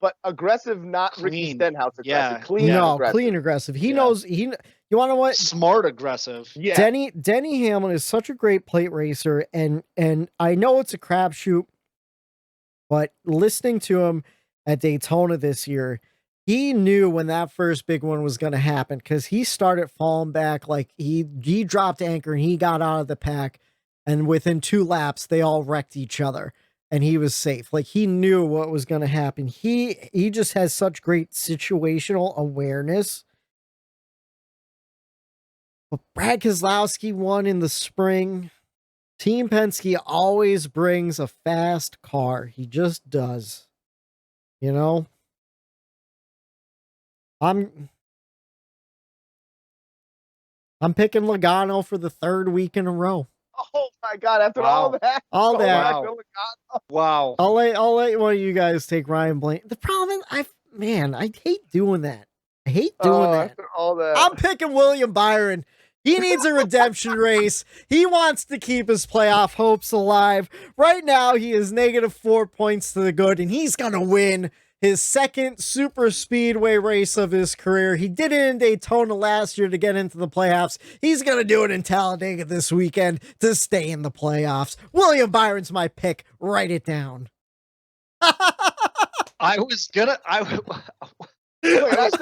but aggressive, not Ricky Clean. Stenhouse aggressive. Yeah. Clean, No, aggressive. clean aggressive. He Yeah. knows you want to what? Smart aggressive. Yeah. Denny Hamlin is such a great plate racer, and I know it's a crapshoot, but listening to him at Daytona this year, he knew when that first big one was going to happen because he started falling back. Like he dropped anchor and he got out of the pack, and within 2 laps they all wrecked each other, and he was safe. Like he knew what was going to happen. He just has such great situational awareness. But Brad Keselowski won in the spring. Team Penske always brings a fast car. He just does. You know? I'm picking Logano for the 3rd week in a row. Oh my God! After all that, All that. Wow. I'll let one of you guys take Ryan Blaney. The problem is, I hate doing that. I hate doing that. After all that, I'm picking William Byron. He needs a redemption race. He wants to keep his playoff hopes alive. Right now, he is -4 points to the good, and he's going to win his 2nd super speedway race of his career. He did it in Daytona last year to get into the playoffs. He's going to do it in Talladega this weekend to stay in the playoffs. William Byron's my pick. Write it down. I was gonna. Wait,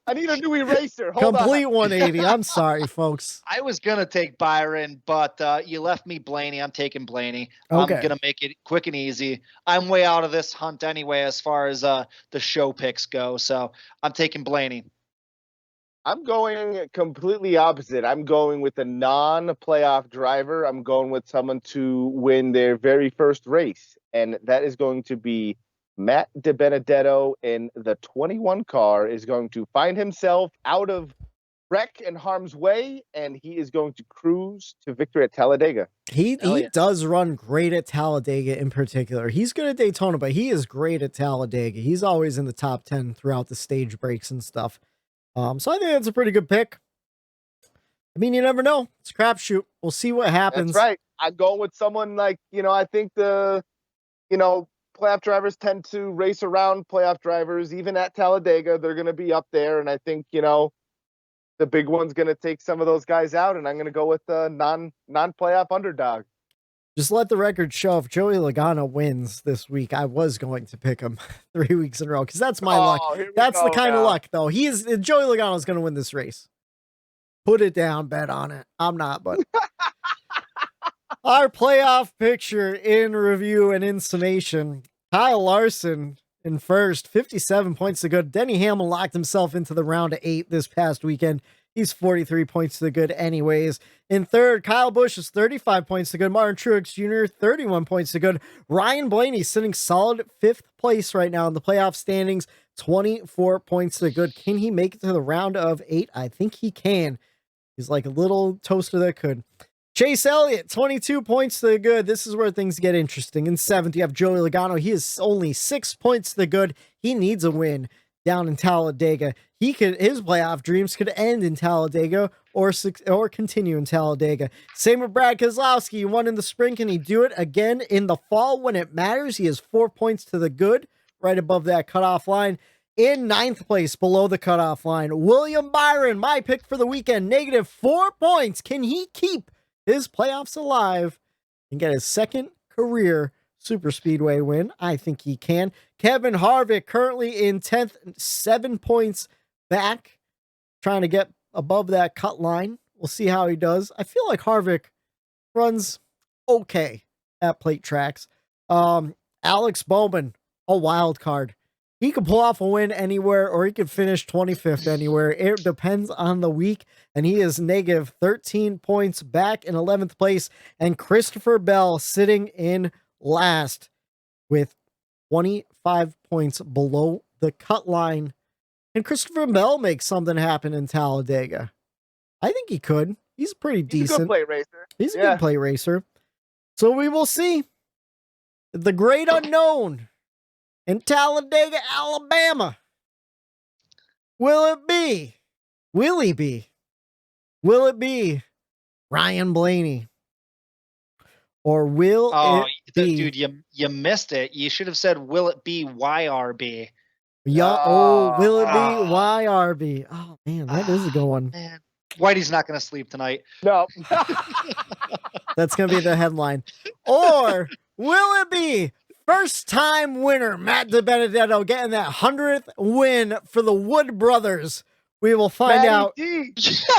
I need a new eraser. Hold Complete on. 180. I'm sorry, folks. I was gonna take Byron, but you left me Blaney. I'm taking Blaney. Okay. I'm gonna make it quick and easy. I'm way out of this hunt anyway, as far as the show picks go. So I'm taking Blaney. I'm going completely opposite. I'm going with a non-playoff driver. I'm going with someone to win their very first race, and that is going to be Matt DiBenedetto in the 21 car. Is going to find himself out of wreck and harm's way, and he is going to cruise to victory at Talladega. He does run great at Talladega in particular. He's good at Daytona, but he is great at Talladega. He's always in the top 10 throughout the stage breaks and stuff. So I think that's a pretty good pick. I mean, you never know. It's a crapshoot. We'll see what happens. That's right. I'm going with someone like, I think playoff drivers tend to race around playoff drivers. Even at Talladega, they're going to be up there. And I think, the big one's going to take some of those guys out. And I'm going to go with the non-playoff underdog. Just let the record show if Joey Logano wins this week, I was going to pick him 3 weeks in a row because that's my luck. That's the kind of luck, though. Joey Logano is going to win this race. Put it down, bet on it. I'm not, but our playoff picture in review and in summation. Kyle Larson in first, 57 points to good. Denny Hamlin locked himself into the round of 8 this past weekend. He's 43 points to the good anyways. In third, Kyle Busch is 35 points to good. Martin Truex Jr., 31 points to good. Ryan Blaney sitting solid 5th place right now in the playoff standings, 24 points to the good. Can he make it to the round of 8? I think he can. He's like a little toaster that could. Chase Elliott, 22 points to the good. This is where things get interesting. In 7th, you have Joey Logano. He is only 6 points to the good. He needs a win down in Talladega. His playoff dreams could end in Talladega or continue in Talladega. Same with Brad Keselowski. He won in the spring. Can he do it again in the fall when it matters? He has 4 points to the good, right above that cutoff line. In 9th place, below the cutoff line, William Byron, my pick for the weekend, -4 points. Can he keep his playoffs alive and get his 2nd career super speedway win? I think he can. Kevin Harvick currently in 10th, 7 points back, trying to get above that cut line. We'll see how he does. I feel like Harvick runs okay at plate tracks. Alex Bowman, a wild card. He could pull off a win anywhere, or he could finish 25th anywhere. It depends on the week, and he is -13 points back in 11th place. And Christopher Bell sitting in last with 25 points below the cut line. Can Christopher Bell make something happen in Talladega? I think he could. He's pretty decent. He's a good plate racer. He's a good plate racer. So we will see. The great unknown in Talladega, Alabama. Will he be Ryan Blaney? Or will it be? Dude, you missed it. You should have said, will it be YRB? Will it be YRB? Oh man, that is a good one. Man. Whitey's not going to sleep tonight. No. That's going to be the headline. Or will it be first time winner Matt DiBenedetto getting that 100th win for the Wood brothers? We will find out. D.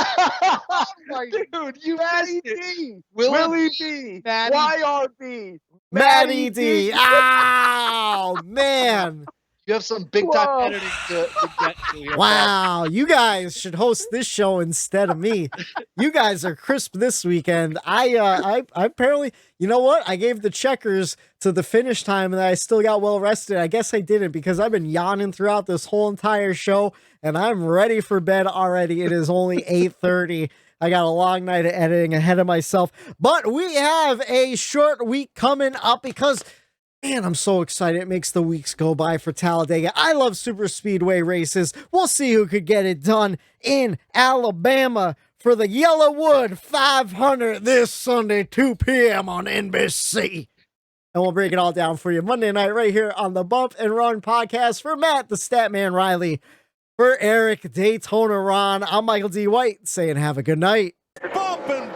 Oh my Dude, you Matty D. Willie D. Matty. YRB. Matty D. Oh, man. You have some big time Whoa. editing to get to here. Wow. You guys should host this show instead of me. You guys are crisp this weekend. I apparently, you know what? I gave the checkers to the finish time and I still got well rested. I guess I didn't because I've been yawning throughout this whole entire show and I'm ready for bed already. It is only 8:30. I got a long night of editing ahead of myself, but we have a short week coming up because, man, I'm so excited. It makes the weeks go by for Talladega. I love super speedway races. We'll see who could get it done in Alabama for the Yellowwood 500 this Sunday, 2 p.m. on NBC. And we'll break it all down for you Monday night right here on the Bump and Run podcast. For Matt, the Stat Man Reilly, for Eric, Daytona Ron, I'm Michael D. White saying have a good night. Bump and